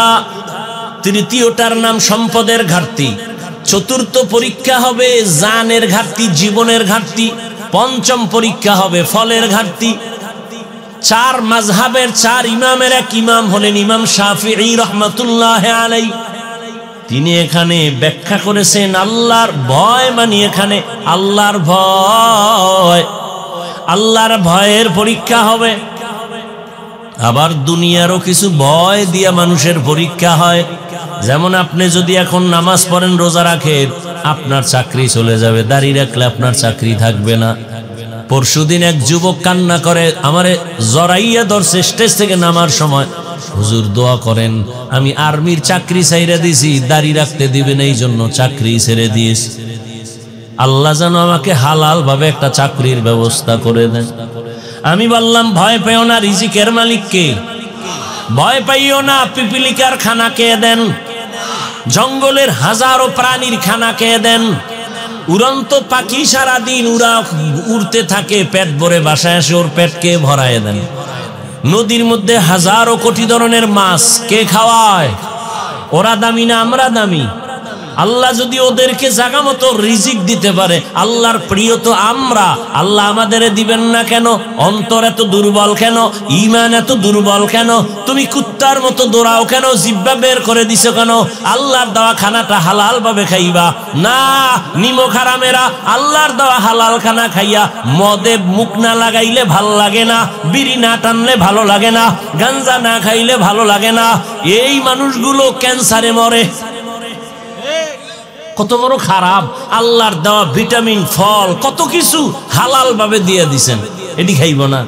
Speaker 1: তৃতীয়টার নাম সম্পদের ঘাটতি, চতুর্থ পরীক্ষা হবে জানের ঘাটতি, জীবনের ঘাটতি, পঞ্চম পরীক্ষা হবে ফলের ঘাটতি। চার মাযহাবের চার ইমামের এক ইমাম হলেন ইমাম শাফিঈ রাহমাতুল্লাহ আলাইহি। তিনি এখানে ব্যাখ্যা করেছেন আল্লাহর ভয় মানে এখানে আল্লাহর ভয়, আল্লাহর ভয়ের পরীক্ষা হবে। আবার দুনিয়ারও কিছু ভয় দিয়া মানুষের পরীক্ষা হয়। যেমন আপনি যদি এখন নামাজ পড়েন, রোজা রাখেন, আপনার চাকরি চলে যাবে, দাড়ি রাখলে আপনার চাকরি থাকবে না। পরশুদিন এক যুবক কান্না করে, আমারে জড়াইয়া ধরছে স্টেজ থেকে নামার সময়, হুজুর দোয়া করেন, আমি আর্মির চাকরি ছেড়ে দিয়েছি, দাড়ি রাখতে দিবেন এই জন্য চাকরি ছেড়ে দিয়েছি। আল্লাহ যেন আমাকে হালাল ভাবে একটা চাকরির ব্যবস্থা করে দেন। আমি বললাম ভয় পেও না, রিজিকের মালিক কে? ভয় পাইও না, পিপিলিকার খানা কে দেন, জঙ্গলের হাজারো প্রাণীর খানা কে দেন, উড়ন্ত পাখি সারাদিন উড়তে থাকে, পেট ভরে বাসায় আসে, ওর পেট কে ভরায় দেন। নদীর মধ্যে হাজারো কোটি ধরনের মাছ কে খাওয়ায়? ওরা দামি না আমরা দামি? আল্লাহ যদি ওদেরকে জায়গা মতো রিজিক দিতে পারে, আল্লাহর প্রিয় তো আমরা, আল্লাহ আমাদের দিবেন না কেন? অন্তর এত দুর্বল কেন? ঈমান এত দুর্বল কেন? তুমি কুত্তার মতো দৌড়াও কেন? জিহ্বা বের করে দিছো কেন? আল্লাহর দেওয়া খানাটা হালাল ভাবে খাইবা না। নিমক হারামেরা আল্লাহর দেওয়া হালাল খানা খাইয়া মদে মুখ না লাগাইলে ভালো লাগে না, বিড়ি না টানলে ভালো লাগে না, গাঞ্জা না খাইলে ভালো লাগে না। এই মানুষগুলো ক্যান্সারে মরে। কত বড় খারাপ! আল্লাহর দেওয়া ভিটামিন, ফল, কত কিছু হালাল ভাবে দিয়ে দিছেন, এটি খাইব না?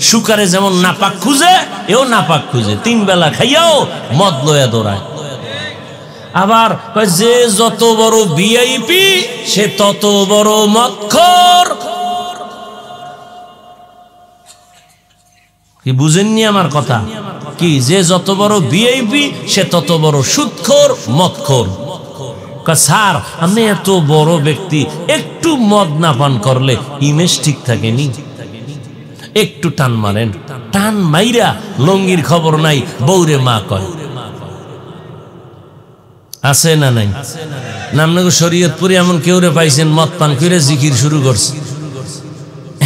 Speaker 1: শুকারে যেমন নাপাক খুঁজে, এও নাপাক খুঁজে, তিন বেলা খাইয়াও মদ লয়া দৌড়ায়। আবার যে যত বড় ভিআইপি সে তত বড় মদখোর। কি বুঝেননি আমার কথা? কি যে যত বড় ভিআইপি সে তত বড় সুদখোর, মদখোর। স্যার আমি এত বড় ব্যক্তি, একটু মদ না পান করলে ইমেজ ঠিক থাকেনি? একটু টান মারেন, টান মাইরা লঙ্গির খবর নাই, বৌরে মা কয়। আছে না নাই? নামনগর শরীয়তপুরে এমন কেউ রে পাইছেন মদ পান করে জিকির শুরু করছে?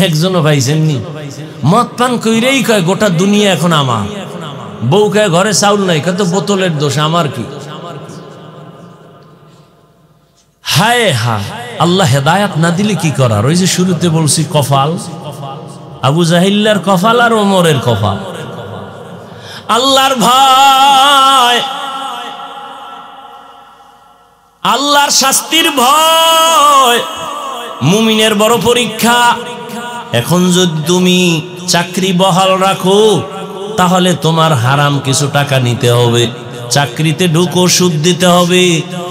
Speaker 1: একজনও পাইছেন নি? মদ পান কইরেই কয় গোটা দুনিয়া এখন আমার। বউ কয় ঘরে চাউল নাই, কত বোতলের দোষ, আমার কি? হায় হায়, আল্লাহ হেদায়াত না দিলে কি করার? ওই যে শুরুতে বলছি কপাল, আবু জাহিল্লার কপাল আর ওমরের কপাল। আল্লাহর ভয়, আল্লাহর শাস্তির ভয় মুমিনের বড় পরীক্ষা। এখন যদি তুমি চাকরি বহাল রাখো তাহলে তোমার হারাম কিছু টাকা নিতে হবে, চাকরিতে ঢুকো সুদ দিতে হবে,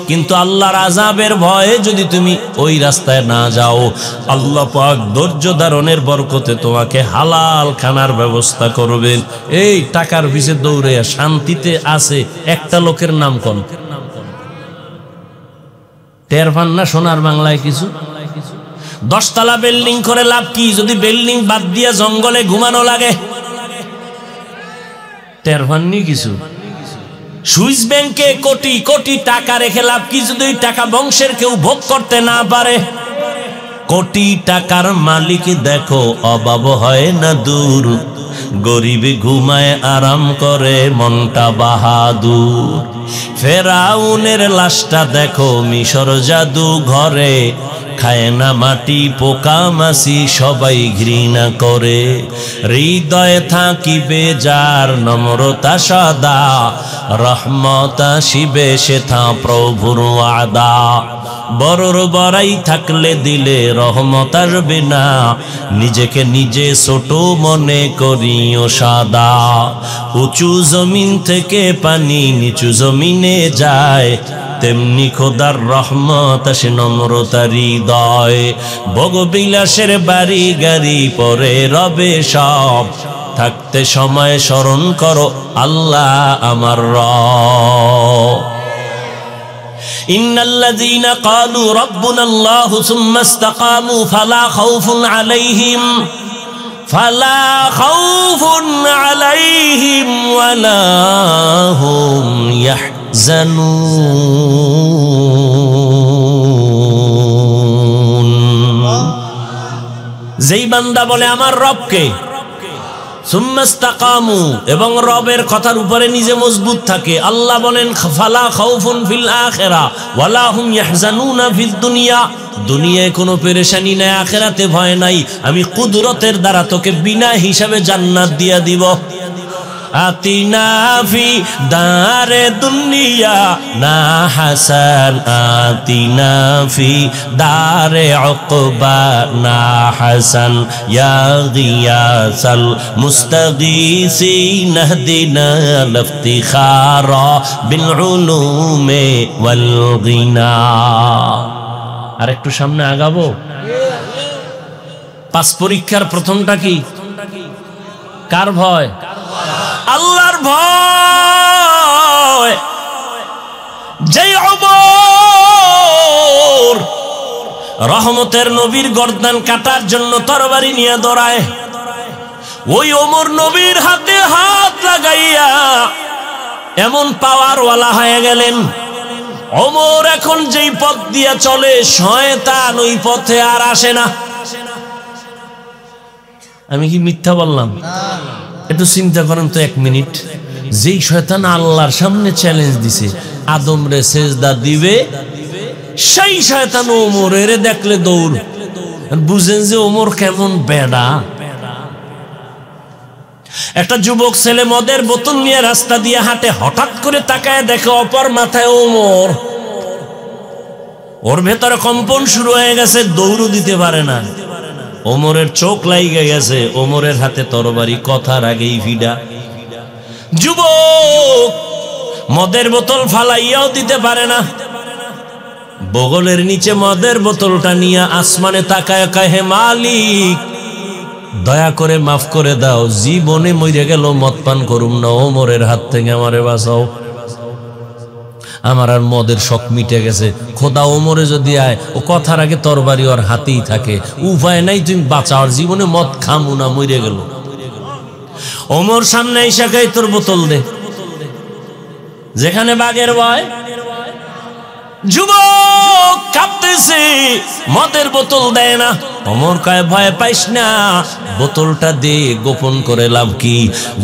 Speaker 1: কিন্তু আল্লাহর আযাবের ভয়ে যদি তুমি ওই রাস্তায় না যাও, আল্লাহ পাক ধৈর্য ধারণের বরকতে তোমাকে হালাল খানার ব্যবস্থা করবেন। এই টাকার পিছে দৌড়ে শান্তিতে আছে একটা লোকের নাম কোন? টের পান না সোনার বাংলায় কিছু? 10 তলা বিল্ডিং করে লাভ কি যদি বিল্ডিং বাদ দিয়ে জঙ্গলে ঘুমানো লাগে? টের পাননি কিছু? সুইস ব্যাংকে কোটি কোটি টাকা রেখে লাভ কি যদি ওই টাকা বংশের কেউ ভোগ করতে না পারে? কোটি টাকার মালিক দেখো অভাব হয় না দূর, গরিবে ঘুমায় আরাম করে মনটা বাহাদুর। ফেরাউনের লাশটা দেখো মিশর জাদু ঘরে, খায় না মাটি পোকা মাছি সবাই ঘৃণা করে। হৃদয়ে থাকিবে যার নম্রতা সদা, রহমত আসিবে সেথা প্রভুর ওয়াদা। বড়র বড়াই থাকলে দিলে রহমত আসবে না, নিজেকে নিজে ছোট মনে করিও সাদা। উঁচু জমিন থেকে পানি নিচু জমিনে যায়, তেমনি খোদার রহমত আসে নম্রতার হৃদয়। ভোগবিলাসের বাড়ি গাড়ি পরে রবে সব, থাকতে সময় স্মরণ করো আল্লাহ আমার রব। ইন্নাল্লাযীনা ক্বালু রাব্বুনাল্লাহু সুম্মা ইসতাকামু ফালা খাউফুন আলাইহিম ওয়ালা হুম ইয়াহজানুন। যেই বান্দা বলে আমার রবকে, সুম্মা ইসতাকামু, এবং রবের কথার উপরে নিজে মজবুত থাকে, আল্লাহ বলেন ফালা খাউফুন ফিল আখিরা ওয়ালা হুম ইয়াহজানুনা ফিদ দুনিয়া। দুনিয়ায় কোনো পেরেশানি নাই, আখিরাতে ভয় নাই। আমি কুদরতের দ্বারা তোকে বিনা হিসাবে জান্নাত দিয়া দিব। আতিনা ফি দারে দুনিয়া না হাসান, আতিনা ফি দারে উকবা না হাসান, ইয়া গিয়াসাল মুস্তাগীসিন ইহদিনা লিফতিখারা বিল উলুমি ওয়াল গিনা। আর একটু সামনে আগাবো। 5 পরীক্ষার প্রথমটা কি? কার ভয়? আল্লাহর ভয়। যেই ওমর রহমতের নবীর গর্দান কাটার জন্য তরবারি নিয়ে দৌড়ায়, ওই ওমর নবীর হাতে হাত লাগাইয়া এমন পাওয়ারওয়ালা হয়ে গেলেন। ওমর এখন যেই পথ দিয়ে চলে শয়তান ওই পথে আর আসে না। আমি কি মিথ্যা বললাম? একটু চিন্তা করেন তো 1 মিনিট। যেই শয়তান আল্লাহর সামনে চ্যালেঞ্জ দিছে আদম রে সেজদা দিবে, সেই শয়তান ওমরের দেখলে দৌড়। বুঝেন যে ওমর কেমন বেডা। একটা যুবক ছেলে মদের বোতল নিয়ে রাস্তা দিয়ে হাঁটে, হঠাৎ করে তাকায় দেখে অপর মাথায় ওমর। ওর ভেতরে কম্পন শুরু হয়ে গেছে, দৌড়ও দিতে পারে না। ওমরের চোখ লাইগে গেছে, ওমরের হাতে তরবারি কথার আগেই ভিড়া। যুবক মদের বোতল ফালাইয়াও দিতে পারে না, বগলের নিচে মদের বোতলটা নিয়ে আসমানে তাকায় কয়, হে মালিক দয়া করে মাফ করে দাও, জীবনে মরে গেল মদ পান করুম না, ওমরের হাত থেকে আমারে বাঁচাও। আমার আর মদের শখ মিটে গেছে, খোদা ওমরে যদি আয়, ও কথার আগে তরবারি ওর হাতেই থাকে, উপায় নাই, তুমি বাঁচাও, জীবনে মদ খামু না, মরে গেল। ওমর সামনে এসে কয় তোর বোতল দে। যেখানে বাঘের ভয়, যুবক কাঁপতেছে, মদের বোতল দেয় না। ওমর কয় ভয় পাইস না, বোতলটা দে, গোপন করে লাভ কি।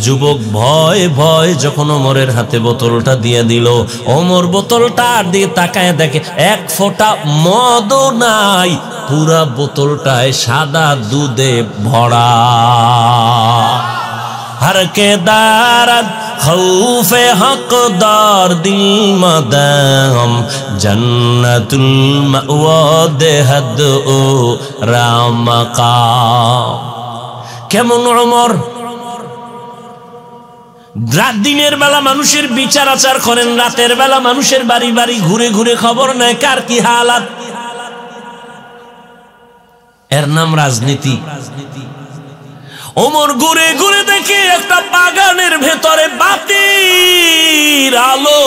Speaker 1: যুবক ভয় ভয় যখন ওমরের হাতে বোতলটা দিয়ে দিল, ওমর বোতলটা দিয়ে তাকায় দেখে 1 ফোঁটা মদও নাই, পুরা বোতলটায় সাদা দুধে ভরা। हर के दारद खौफे हकदार दिल मदाम जन्नतुल मअवा देहद ओ रामका। কেমন ওমর দিনের বেলা মানুষের বিচার আচার করেন, রাতের বেলা মানুষের বাড়ি বাড়ি ঘুরে ঘুরে খবর নেয় কার কি হালাত। এর নাম রাজনীতি। ওমর ঘুরে ঘুরে দেখে একটা বাগানের ভেতরে বাতির আলো।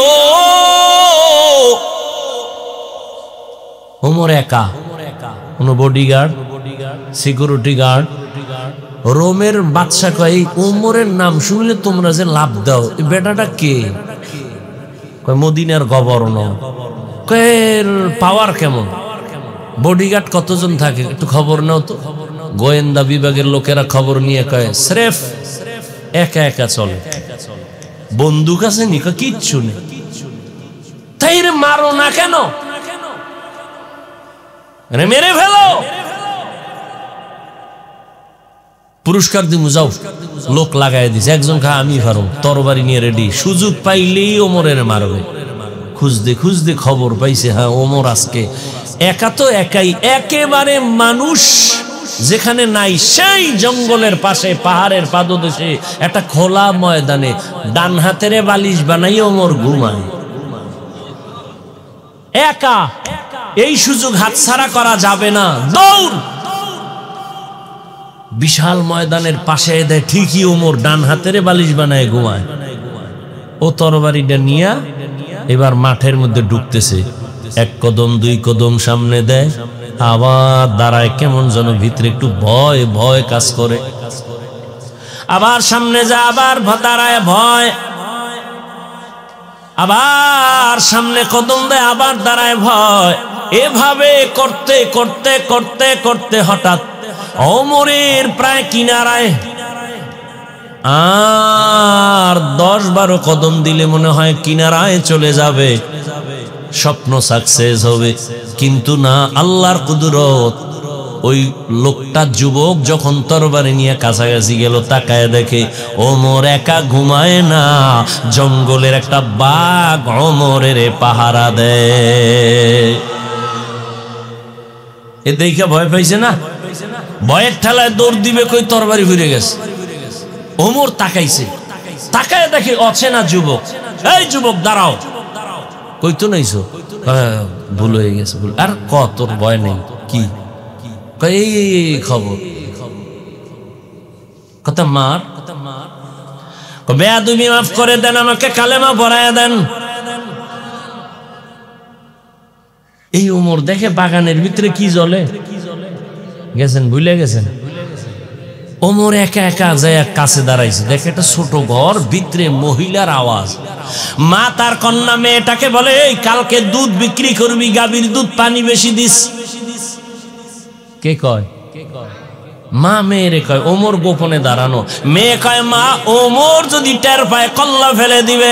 Speaker 1: ওমর একা, কোনো বডিগার্ড, সিকিউরিটি গার্ড। রোমের বাদশা কয় ওমরের নাম শুনলে তোমরা যে লাভ দাও, এই বেটাটা কে? কয় মদিনার গভর্নর। কয় পাওয়ার কেমন? বডিগার্ড কতজন থাকে একটু খবর নাও তো। গোয়েন্দা বিভাগের লোকেরা খবর নিয়ে কয় স্রেফ একা একা চলে, বন্দুক আছে নি? কিচ্ছু নেই। তাই রে মারো না কেন? মেরে ফেলো, পুরস্কার দিমু, যাও। লোক লাগাই দিছে, একজন খা আমি পারো, তরবারি নিয়ে রেডি, সুযোগ পাইলেই ওমরের মারবে। খুঁজতে খুঁজতে খবর পাইছে, হ্যাঁ ওমর আজকে একা তো একাই, একেবারে মানুষ যেখানে নাই সেই জঙ্গলের পাশে পাহাড়ের পাদদেশে একটা খোলা ময়দানে ডান হাতের বালিশ বানাই ওমর ঘুমায় একা। এই সুযোগ হাতছাড়া করা যাবে না, দৌড়। বিশাল ময়দানের পাশে দেয়, ঠিকই ওমর ডান হাতের বালিশ বানায় ঘুমায়। ও তরবারিটা নিয়া এবার মাঠের মধ্যে ঢুকতেছে, এক কদম দুই কদম সামনে দেয়, আবার দাঁড়ায়, কেমন যেন ভিতরে একটু ভয় ভয় কাজ করে। আবার সামনে যায়, আবার দাঁড়ায়, ভয়। আবার সামনে কদম দেয়, আবার দাঁড়ায়, ভয়। এভাবে করতে করতে করতে করতে হঠাৎ ওমরের প্রায় কিনারায় আর 10-12 কদম দিলে মনে হয় কিনারায় চলে যাবে, স্বপ্ন সাকসেস হবে। কিন্তু না, আল্লাহর কুদরত। ওই লোকটা যুবক যখন তরবারি নিয়ে কাছাকাছি গেল, তাকায় দেখে ওমর একা ঘুমায় না, জঙ্গলের একটা বাঘ ওমরের পাহারা দেয়। এ দেখে ভয় পাইছে না, ভয়ের ঠেলায় দৌড় দিবে, কই তরবারি ফিরে গেছে। ওমর তাকাইছে, তাকায় দেখে অচেনা যুবক। এই যুবক দাঁড়াও। কই তো নাইছো? ভুল হয়ে গেছে। ভুল আর তোর ভয় নেই কি? এই খবর কথা মার, বেয়াদবি মাফ করে দেন, আমাকে কালেমা পড়ায় দেন। এই ওমর দেখে বাগানের ভিতরে কি জ্বলে গেছেন, ভুলে গেছেন। ওমর একা একা যায় কাছে দাঁড়াইছে, দেখে একটা ছোট ঘর, ভিতরে মহিলার আওয়াজ। মা তার কন্যা মেয়েটাকে বলে, এই কালকে দুধ বিক্রি করবি, গাভীর দুধ পানি বেশি দিস। কে কয়? মা মেয়েরে কয়। ওমর গোপনে দাঁড়ানো। মেয়ে কয়, মা ওমর যদি টের পায় কল্লা ফেলে দিবে।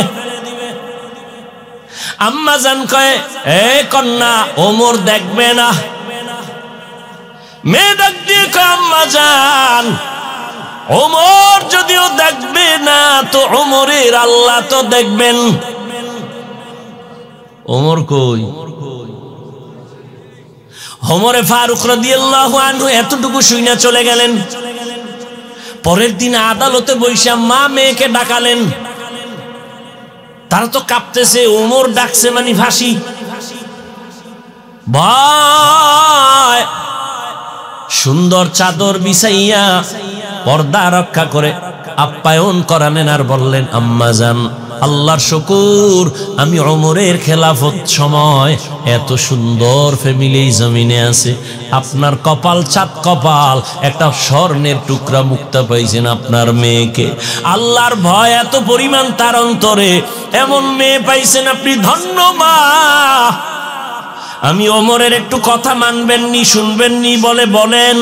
Speaker 1: আম্মা জান কয়, এ কন্যা ওমর দেখবে না। মেয়ে ডাক দিয়ে কয়, আম্মা জান ওমর যদিও দেখবে না তো ওমরের আল্লাহ তো দেখবেন। ওমর কই? ওমরে ফারুক রাদিয়াল্লাহু আনহু এতটুকু শুইনা চলে গেলেন। পরের দিন আদালতে বৈশা মা মেয়েকে ডাকালেন। তারা তো কাঁপতেছে, ওমর ডাকছে মানে ফাঁসি। ভয় সুন্দর চাদর বিছাইয়া পর্দা রক্ষা করে আপ্যায়ন করালেন আর বললেন, আম্মা জান আল্লাহর শুকর, আমি ওমরের খেলাফত সময় এত সুন্দর ফ্যামিলি জমিনে আছে। আপনার কপাল চাঁদ কপাল, একটা স্বর্ণের টুকরা মুক্তা পাইছেন আপনার মেয়েকে। আল্লাহর ভয় এত পরিমাণ তার অন্তরে, এমন মেয়ে পাইছেন আপনি, ধন্য মা। আমি ওমরের একটু কথা মানবেননি, শুনবেননি? বলে বলেন।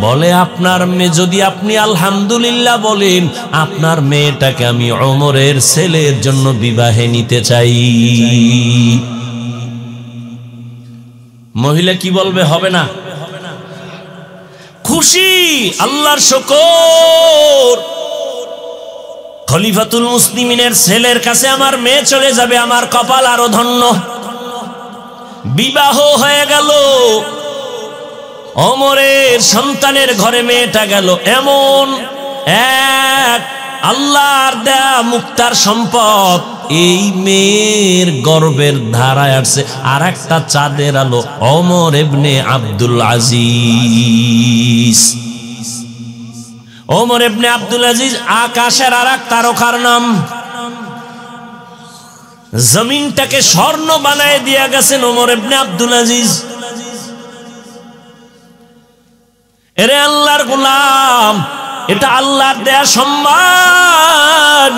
Speaker 1: বলে আপনার মেয়ে, যদি আপনি আলহামদুলিল্লাহ বলেন, আপনার মেয়েটাকে আমি ওমরের ছেলের জন্য বিবাহে নিতে চাই। মহিলা কি বলবে? হবে না। খুশি, আল্লাহর শুকর, খলিফাতুল মুসলিমিনের ছেলের কাছে আমার মেয়ে চলে যাবে, আমার কপাল আরো ধন্য। বিবাহ হয়ে গেল, ওমরের সন্তানের ঘরে মেয়েটা গেল। এমন এক আল্লাহর দেয়া মুক্তার সম্পদ। এই মেয়ের গর্বের ধারায় আসছে আর একটা চাঁদের আলো, ওমর ইবনে আব্দুল আজিজ। ওমর ইবনে আব্দুল আজিজ আকাশের আর এক তারকার নাম। জমিনটাকে স্বর্ণ বানায় দিয়া গেছেন ওমর ইবনে আব্দুল আজিজ। এরে আল্লাহর গোলাম, এটা আল্লাহর দেয়া সম্মান।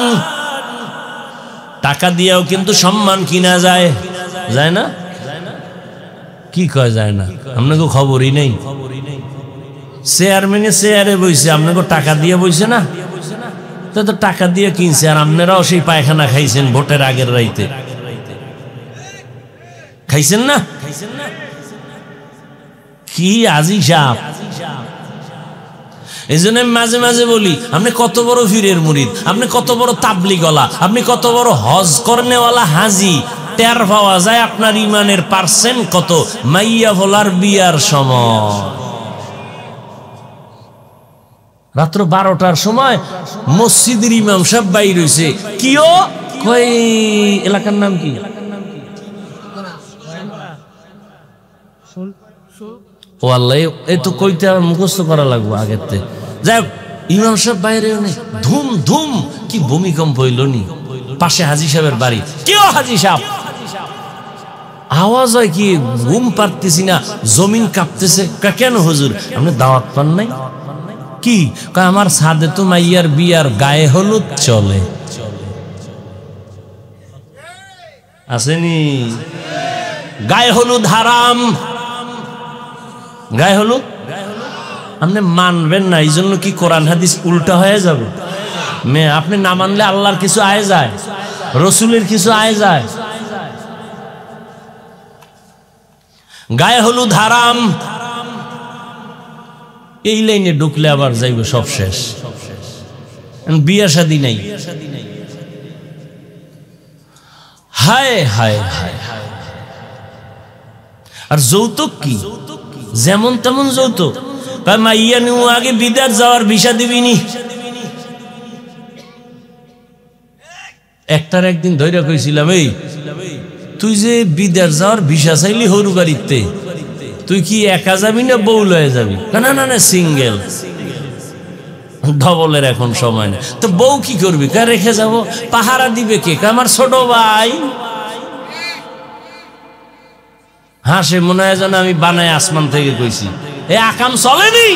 Speaker 1: টাকা দিয়েও কিন্তু সম্মান কিনা যায়, যায় না? কি কয় যায় না? আপনাকে খবরই নেই। চেয়ারম্যানে চেয়ারে বইছে, আপনাকে টাকা দিয়ে বইছে না? তো টাকা দিয়ে কিনছে, আর আপনারাও সেই পায়খানা খাইছেন ভোটের আগের রাইতে, খাইছেন না? কি আজি সাপ। এই জন্য মাঝে মাঝে বলি, আপনি কত বড় পীরের মুরিদ, আপনি কত বড় তাবলিগওয়ালা, আপনি কত বড় হজ করনেওয়ালা হাজি, টের পাওয়া যায় আপনার ইমানের পার্সেন্ট কত মাইয়া ভোলার বিয়ার সময়। রাত্র 12টার সময় মসজিদের ইমাম সাহেব বাইর হইছে, কিও কই এলাকার নাম কি? ও আল্লাহ, এই তো কইতে মুখস্থ করা লাগবো আগের থেকে। যাই হোক, ইমাম সাহেব বাইরে নেই, ধুম ধুম কি ভূমিকম্প হইল নি। পাশে হাজি সাহেবের বাড়ি, কেউ হাজি সাহেব, আওয়াজ হয় কি, ঘুম পারতেছি না, জমিন কাঁপতেছে। কেন হুজুর, আপনি দাওয়াত পান নাই? কি আমার সাদে তো মাইয়ার বিয়ার গায়ে হলুদ চলে, আসেনি? গায়ে হলুদ হারাম, গায়ে হলুদ আপনি মানবেন না, এই জন্য কি কোরআন হাদিস উল্টা হয়ে যাবে? আপনি না মানলে আল্লাহর কিছু আয় যায়, রসুলের কিছু আয় যায়? গায়ে হলুদ হারাম, এই লাইনে ঢুকলে আবার যাইবে সব শেষ। বিয়া শাদী নাই, হায় হায় হায়। আর যৌতুক কি? যেমন তেমন যৌতুক। মাইয়া নিউ আগে বিদেশ যাওয়ার ভিসা দিবিনি। একটার একদিন ধৈর্য কইছিলাম, এই তুই যে বিদেশ যাওয়ার ভিসা চাইলি হরু বাড়িতে, তুই কি একা যাবি না বউ লয়ে যাবি? না না না, সিঙ্গেল। ডবলের এখন সময় না, তো বউ কি করবি? কা রেখে যাবো, পাহারা দিবে কে? আমার ছোট ভাই। হাসে, মনে হয় যেন আমি বানায় আসমান থেকে কইছি। এ আকাম চলেনি।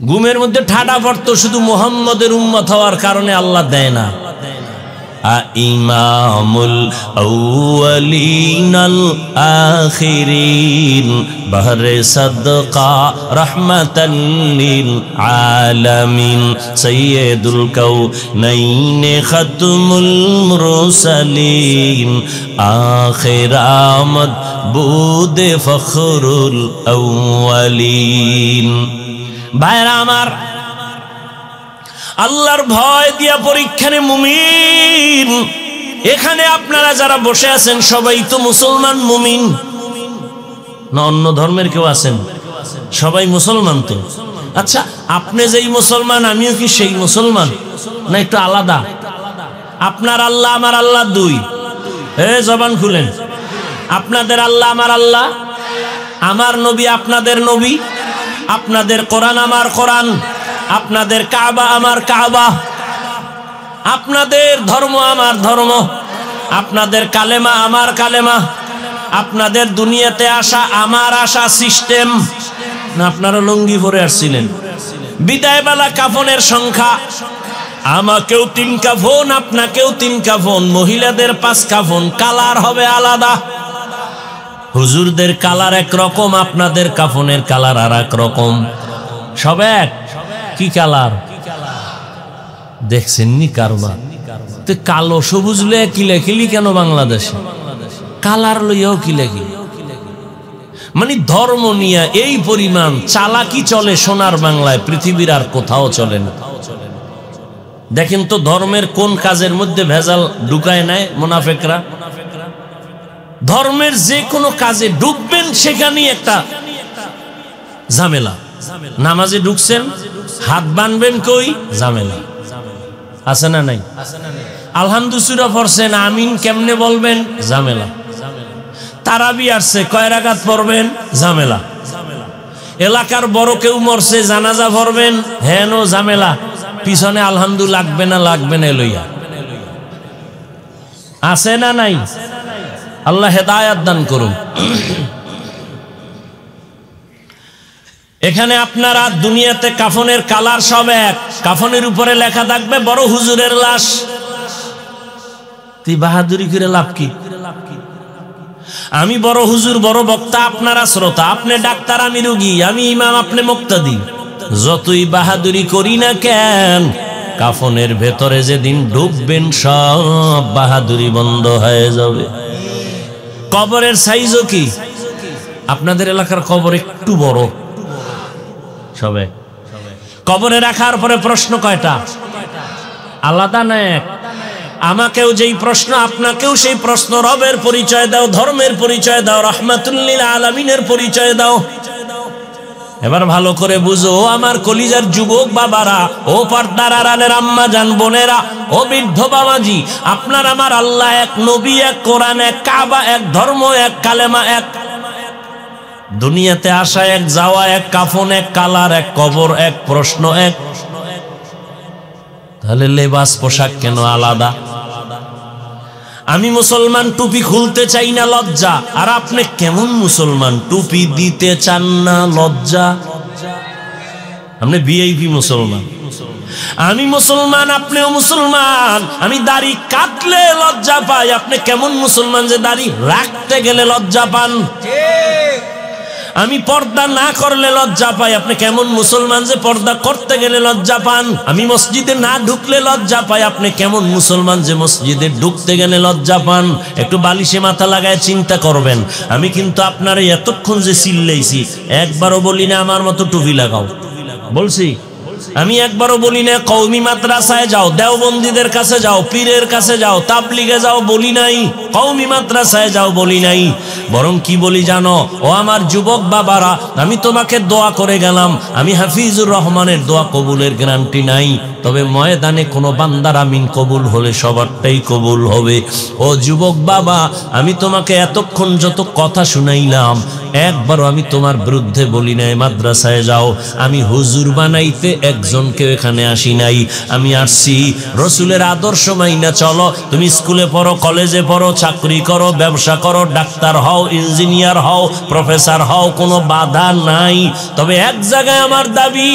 Speaker 1: ঘুমের মধ্যে ঠাডা পড়তো, শুধু মুহাম্মদের উম্মত হওয়ার কারণে আল্লাহ দেয় না। ইমামুল আউয়ালিনাল আখিরিন বাহরে সাদকা রাহমাতাল লিল আলামিন সাইয়্যিদুল কাউনাইন খাতমুল মুরসালিন আখির আমদ বুদে ফখরুল আউয়ালিন। ভাইরা আমার, আল্লাহর ভয় দিয়া পরীক্ষা নে মুমিন। এখানে আপনারা যারা বসে আছেন সবাই তো মুসলমান মুমিন না? অন্য ধর্মের কেউ আছেন? সবাই মুসলমান তো। আচ্ছা, আপনি যেই মুসলমান, আমিও কি সেই মুসলমান না একটু আলাদা? আপনার আল্লাহ আমার আল্লাহ দুই। জবান খুলেন। আপনাদের আল্লাহ আমার আল্লাহ, আমার নবী আপনাদের নবী, আপনাদের কোরআন আমার কোরআন, আপনাদের কাবা আমার কাবা, আপনাদের ধর্ম আমার ধর্ম, আপনাদের কালেমা আমার কালেমা, আপনাদের দুনিয়াতে আসা আমার আসা সিস্টেম। না আপনারা লুঙ্গি পরে আসছিলেন? বিদায়বেলা কাফনের সংখ্যা, আমাকেও 3 কাফন, আপনাকেও 3 কাফন, মহিলাদের 5 কাফন, কালার হবে আলাদা। হুজুরদের কালার একরকম, আপনাদের কাফনের কালার আর এক রকম। সব এক। কি কালার দেখছেন নি কারবার? তো কালো সবুজ লইয়া কিলাকিলি কেন বাংলাদেশে? কালার লইয়াও কিলাকিলি। মানে ধর্ম নিয়ে এই পরিমাণ চালাকি চলে সোনার বাংলায়, পৃথিবীর আর কোথাও চলে না। দেখেন তো ধর্মের কোন কাজের মধ্যে ভেজাল ঢুকায় নেয় মুনাফিকরা? ধর্মের যে কোনো কাজে ঢুকবেন সেখানেই একটা ঝামেলা। নামাজে ঢুকছেন, হাত বানবেন কই, ঝামেলা আছে না নাই? আলহামদুলিল্লাহ পড়ছেন, আমিন কেমনে বলবেন, ঝামেলা। তারাবি আসছে, কয় রাকাত পড়বেন, ঝামেলা। এলাকার বড় কেউ মরছে, জানাজা পড়বেন, হেন ঝামেলা। পিছনে আলহামদুলিল্লাহ লাগবে না, লাগবে না লইয়া আছে না নাই? আল্লাহ হেদায়াত দান করুন। এখানে আপনারা দুনিয়াতে কাফনের কালার সব এক, কাফনের উপরে লেখা থাকবে বড় হুজুরের লাশ। তুই বাহাদুরি করে লাভ কি? আমি বড় হুজুর, বড় বক্তা, আপনারা শ্রোতা, আপনি ডাক্তার, আমি রুগী, আমি ইমাম, আপনি মুক্তাদি। যতই বাহাদুরি করি না কেন, কাফনের ভেতরে যেদিন ঢুকবেন সব বাহাদুরি বন্ধ হয়ে যাবে। কবরের সাইজও কি? আপনাদের এলাকার কবর একটু বড়, সবে কবরে রাখার পরে প্রশ্ন কয়টা? আলাদা না এক? আমাকেও যেই প্রশ্ন, আপনাকেও সেই প্রশ্ন। রবের পরিচয় দাও, ধর্মের পরিচয় দাও, রাহমাতুল লিল আলামিনের পরিচয় দাও। এবার ভালো করে বুঝো আমার কলিজার যুবক বাবারা, ও পর্দার আড়ালের আম্মা জান বোনেরা, ও বৃদ্ধ বাবাজি, আপনার আমার আল্লাহ এক, নবী এক, কোরআন এক, কাবা এক, ধর্ম এক, কালেমা এক, দুনিয়াতে আসা এক, যাওয়া এক, কাফন এক, কালার এক, কবর এক, প্রশ্ন এক। তাহলে লেবাস পোশাক কেন আলাদা? আমি মুসলমান, টুপি খুলতে চাই না, লজ্জা। আর আপনি কেমন মুসলমান, টুপি দিতে চান না, লজ্জা? আপনি ভিআইপি মুসলমান। আমি মুসলমান, আপনিও মুসলমান। আমি দাড়ি কাটলে লজ্জা পাই, আপনি কেমন মুসলমান যে দাড়ি রাখতে গেলে লজ্জা পান? আমি পর্দা না করলে লজ্জা পাই, আপনি কেমন মুসলমান যে পর্দা করতে গেলে লজ্জা পান? আমি মসজিদে না ঢুকলে লজ্জা পাই, আপনি কেমন মুসলমান যে মসজিদে ঢুকতে গেলে লজ্জা পান? একটু বালিশে মাথা লাগায় চিন্তা করবেন। আমি কিন্তু আপনার এতক্ষণ যে চিল্লাইছি, একবারও বলি না আমার মতো টুপি লাগাও, বলছি? আমি একবারও বলি না কওমি মাদ্রাসায় যাও, দেওবন্দীদের কাছে যাও, পীরের কাছে যাও, তাবলিগে যাও, বলি নাই। কওমি মাদ্রাসায় যাও বলি নাই। বরং কি বলি জানো? ও আমার যুবক বাবারা, আমি তোমাকে দোয়া করে গেলাম। আমি হাফিজুর রহমানের দোয়া কবুলের গ্যারান্টি নাই, তবে ময়দানে কোনো বান্দার আমিন কবুল হলে সবারটাই কবুল হবে। ও যুবক বাবা, আমি তোমাকে এতক্ষণ যত কথা শুনাইলাম, একবারও আমি তোমার বিরুদ্ধে বলি নাই মাদ্রাসায় যাও। আমি হুজুর বানাইতে একজনকে এখানে আসি নাই। আমি আসছি রসুলের আদর্শ মাইনা চলো। তুমি স্কুলে পড়ো, কলেজে পড়ো, চাকরি করো, ব্যবসা করো, ডাক্তার হও, ইঞ্জিনিয়ার হও, প্রফেসর হও, কোনো বাধা নাই। তবে এক জায়গায় আমার দাবি,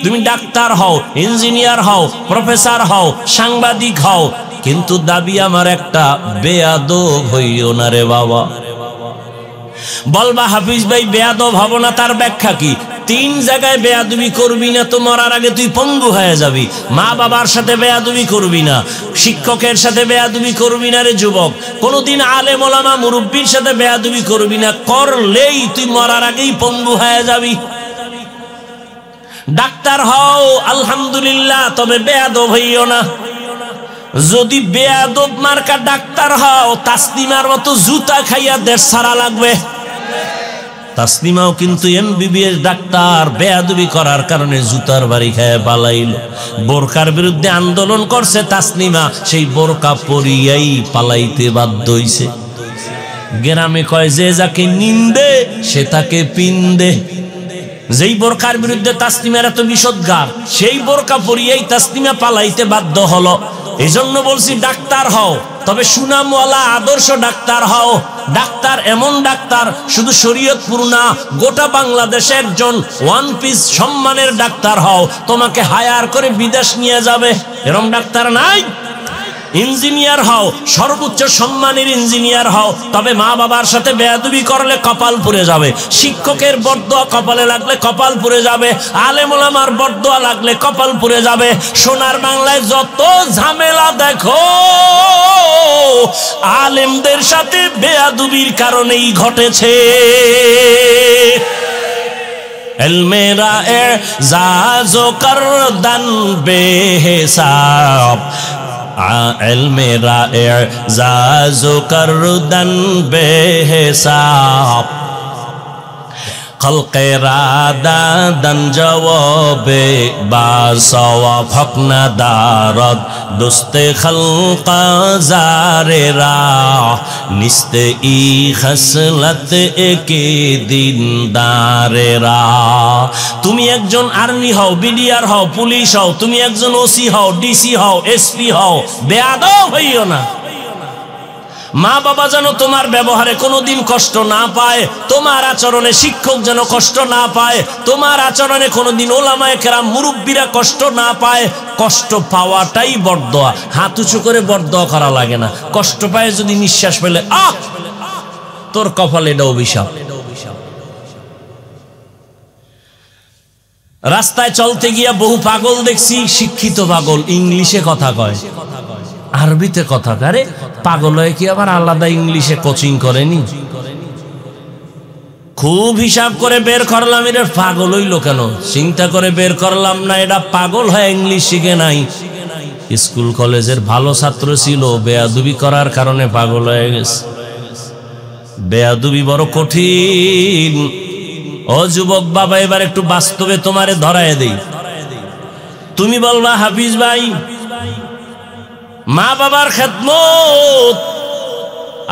Speaker 1: তুমি ডাক্তার হও, ইঞ্জিনিয়ার হও, প্রফেসর হও, সাংবাদিক হও, কিন্তু দাবি আমার একটা, বেয়াদব হইও না রে বাবা। বলবা হাফিজ ভাই বেয়াদব হব না, তার ব্যাখ্যা কি? 3 জায়গায় বেয়াদবি করবি না তো মরার আগে তুই পঙ্গু হয়ে যাবি। মা বাবার সাথে বেয়াদবি করবি না, শিক্ষকের সাথে বেয়াদবি করবি না রে যুবক, কোনোদিন আলেম ওলামা মুরব্বির সাথে বেয়াদবি করবি না, করলেই তুই মরার আগেই পঙ্গু হয়ে যাবি। ডাক্তার হও আলহামদুলিল্লাহ, তবে বেয়াদব হইও না। যদি বেয়াদব মার্কা ডাক্তার হও, তাসলিমার মতো জুতা খাইয়া দেশ ছাড়া লাগবে। তাসলিমাও কিন্তু এমবিবিএস ডাক্তার, বেয়াদবি করার কারণে জুতার বাড়ি খায় পালাইল। বোরকার বিরুদ্ধে আন্দোলন করছে তাসলিমা, সেই বোরকা পরিয়াই পালাইতে বাধ্য হইছে। গ্রামে কয় যে যাকে নিন্দে সে তাকে পিন্দে। যেই বোরকার বিরুদ্ধে তাসলিমার এত বিষোদ্গার, সেই বোরকা পরিয়াই তাসলিমা পালাইতে বাধ্য হলো। এই জন্য বলছি ডাক্তার হও, তবে সুনামওয়ালা আদর্শ ডাক্তার হও। ডাক্তার এমন ডাক্তার, শুধু শরীয়তপুর না, গোটা বাংলাদেশে একজন ওয়ান পিস সম্মানের ডাক্তার হও, তোমাকে হায়ার করে বিদেশ নিয়ে যাবে, এরকম ডাক্তার নাই। ইঞ্জিনিয়ার হও, সর্বোচ্চ সম্মানের ইঞ্জিনিয়ার হও, তবে মা বাবার সাথে বেয়াদবি করলে কপাল পুড়ে যাবে। শিক্ষকের বরদোয়া কপালে লাগলে কপাল পুড়ে যাবে। আলেম ওলামার বরদোয়া লাগলে কপাল পুড়ে যাবে। সোনার বাংলায় যত ঝামেলা দেখো, আলেমদের সাথে বেয়াদবির কারণেই ঘটেছে। এলমেরা এজাজো করদান বেহিসাব, এলমেরা এজাজো করদান বেহিসাব। খলকেরা দাদান জওয়াবে বাসওয়া ফকনা দারদ দোস্তে খলকা জারেরা নিস্তে ই খসলত একে দিন দারেরা। তুমি একজন আর্মি হও, বিডিআর হও, পুলিশ হও, তুমি একজন ওসি হও, ডিসি হও, এসপি হও, বেয়াদব হইও না। মা বাবা যেন তোমার ব্যবহারে কোনোদিন কষ্ট না পায়, তোমার আচরণে শিক্ষক যেন কষ্ট না পায়, তোমার আচরণে কোনোদিন ওলামায়ে কেরাম মুরব্বীরা কষ্ট না পায়। কষ্ট পাওয়াটাই বরদোয়া, হাত উঁচু করে বরদোয়া করা লাগে না। কষ্ট পায় যদি নিঃশ্বাস ফেলে, আহ তোর কপালে এটা অভিশাপ। রাস্তায় চলতে গিয়া বহু পাগল দেখছি, শিক্ষিত পাগল, ইংলিশে কথা কয়, আরবিতে কথা কয়। আরে পাগল হয়ে কি আবার আলাদা ইংলিশে কোচিং করেনি? খুব হিসাব করে বের করলাম এটা পাগল হইল কেন, চিন্তা করে বের করলাম না এটা পাগল হয় ইংলিশ শিখে নাই। স্কুল কলেজের ভালো ছাত্র ছিল, বেয়াদবি করার কারণে পাগল হয়ে গেছে। বেয়াদবি বড় কঠিন। ও যুবক বাবা, এবার একটু বাস্তবে তোমারে ধরায় দেই। তুমি বলবা হাফিজ ভাই মা বাবার খেদমত,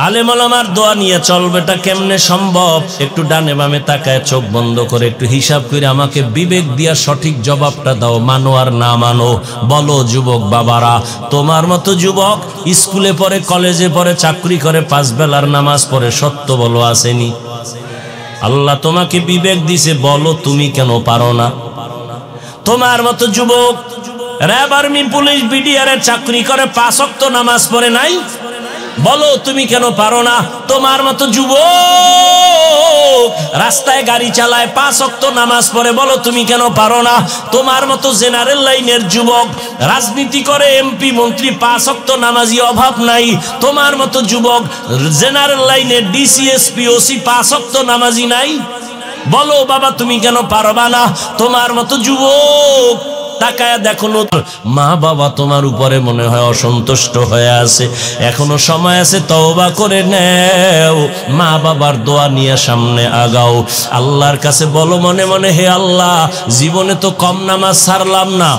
Speaker 1: আলেম ওলামার দোয়া নিয়ে চলবে, এটা কেমনে সম্ভব? একটু ডানে বামে তাকায় চোখ বন্ধ করে একটু হিসাব করে আমাকে বিবেক দিয়া সঠিক জবাবটা দাও, মানো আর না মানো। বলো যুবক বাবারা, তোমার মতো যুবক স্কুলে পড়ে, কলেজে পড়ে, চাকরি করে, 5 বেলার নামাজ পড়ে, সত্য বলো আসেনি? আল্লাহ তোমাকে বিবেক দিছে, বলো তুমি কেন পারো না? তোমার মতো যুবক র্যাব, আর্মি, পুলিশ, বিডিআর এর চাকরি করে, 5 ওয়াক্ত নামাজ পড়ে নাই, বলো তুমি কেন পারো না? তোমার মতো যুবক রাস্তায় গাড়ি চালায়, 5 ওয়াক্ত নামাজ পড়ে, বলো তুমি কেন পারো না? তোমার মতো জেনারেল লাইনের যুবক রাজনীতি করে, এমপি মন্ত্রী, 5 ওয়াক্ত নামাজি অভাব নাই। তোমার মতো যুবক জেনারেল লাইনের ডিসি এসপি ওসি 5 ওয়াক্ত নামাজি নাই, বলো বাবা তুমি কেন পারবা না? তোমার মতো যুবক তাকায় দেখো, মা বাবা তোমার উপরে মনে হয় অসন্তুষ্ট হয়ে আছে, এখনো সময় আছে, তওবা করে নেও, মা বাবার দোয়া নিয়ে সামনে আগাও। আল্লাহর কাছে বলো মনে মনে, হে আল্লাহ, জীবনে তো কম নামাজ ছাড়লাম না,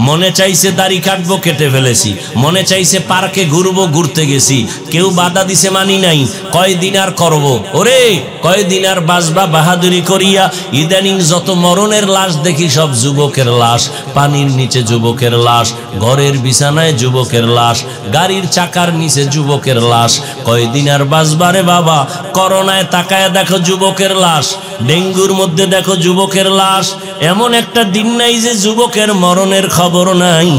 Speaker 1: মনে চাইছে দাড়ি কাটবো, কেটে ফেলেছি, মনে চাইছে পার্কে ঘুরবো, ঘুরতে গেছি, কেউ বাধা দিছে মানি নাই, কয়দিন আর করবো, ওরে কয়দিন আর বাসবা বাহাদুরি করিয়া। ইদানিং যত মরণের লাশ দেখি সব যুবকের লাশ, পানির নিচে যুবকের লাশ, ঘরের বিছানায় যুবকের লাশ, গাড়ির চাকার নিচে যুবকের লাশ, কয়দিন আর বাসবারে বাবা। করোনায় তাকায় দেখো যুবকের লাশ, ডেঙ্গুর মধ্যে দেখো যুবকের লাশ, এমন একটা দিন নাই যে যুবকের মরণের খবর নাই।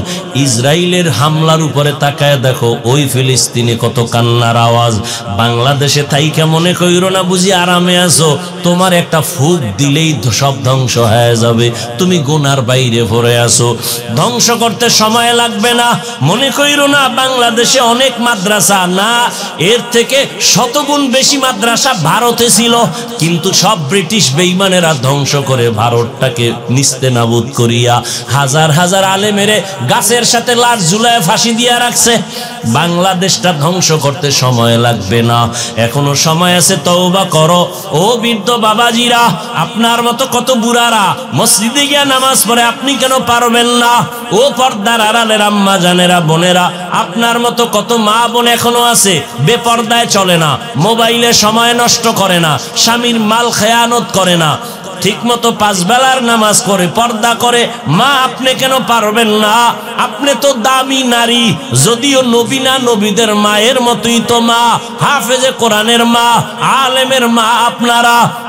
Speaker 1: ইসরায়েলের হামলার উপরে তাকায় দেখো, ওই ফিলিস্তিনে কত কান্নার আওয়াজ। বাংলাদেশে থাইকা মনে কইরো না বুঝি আরামে আছো, তোমার একটা ফুক দিলেই সব ধ্বংস হয়ে যাবে, তুমি গুনার বাইরে পড়ে আছো, ধ্বংস করতে সময় লাগবে না। মনে কইরো না বাংলাদেশে অনেক মাদ্রাসা, না, এর থেকে শতগুণ বেশি মাদ্রাসা ভারতে ছিল, কিন্তু সব ব্রিটিশ বেঈমানেরা ধ্বংস করে ভারতটাকে নিস্তেনাবুদ করিয়া হাজার হাজার আলেমেরে গাছের সাথে লাশ ঝুলায় ফাঁসি দিয়া রাখছে। বাংলাদেশটা ধ্বংস করতে সময় লাগবে না, এখনো সময় আছে, তওবা করো। ও বৃদ্ধ বাবাজিরা, আপনার মতো কত বুড়ারা মসজিদে গিয়া নামাজ পড়ে, আপনি কেন পারবেন না? ও পর্দার আড়ালের আম্মা জানেরা, বোনেরা, আপনার মতো কত মা বোন এখনো আছে বেপর্দায় চলে না, মোবাইলে সময় নষ্ট করে না, স্বামীর মাল খেয়ানত করে না, ঠিক মতো 5 বেলার নামাজ করে, পর্দা করে। মা আপনি কেন পারবেন না? আপনি তো দামি নারী, যদিও নবী না, নবীদের মায়ের মতোই তো মা, হাফেজে কোরআনের মা, আলেমের মা।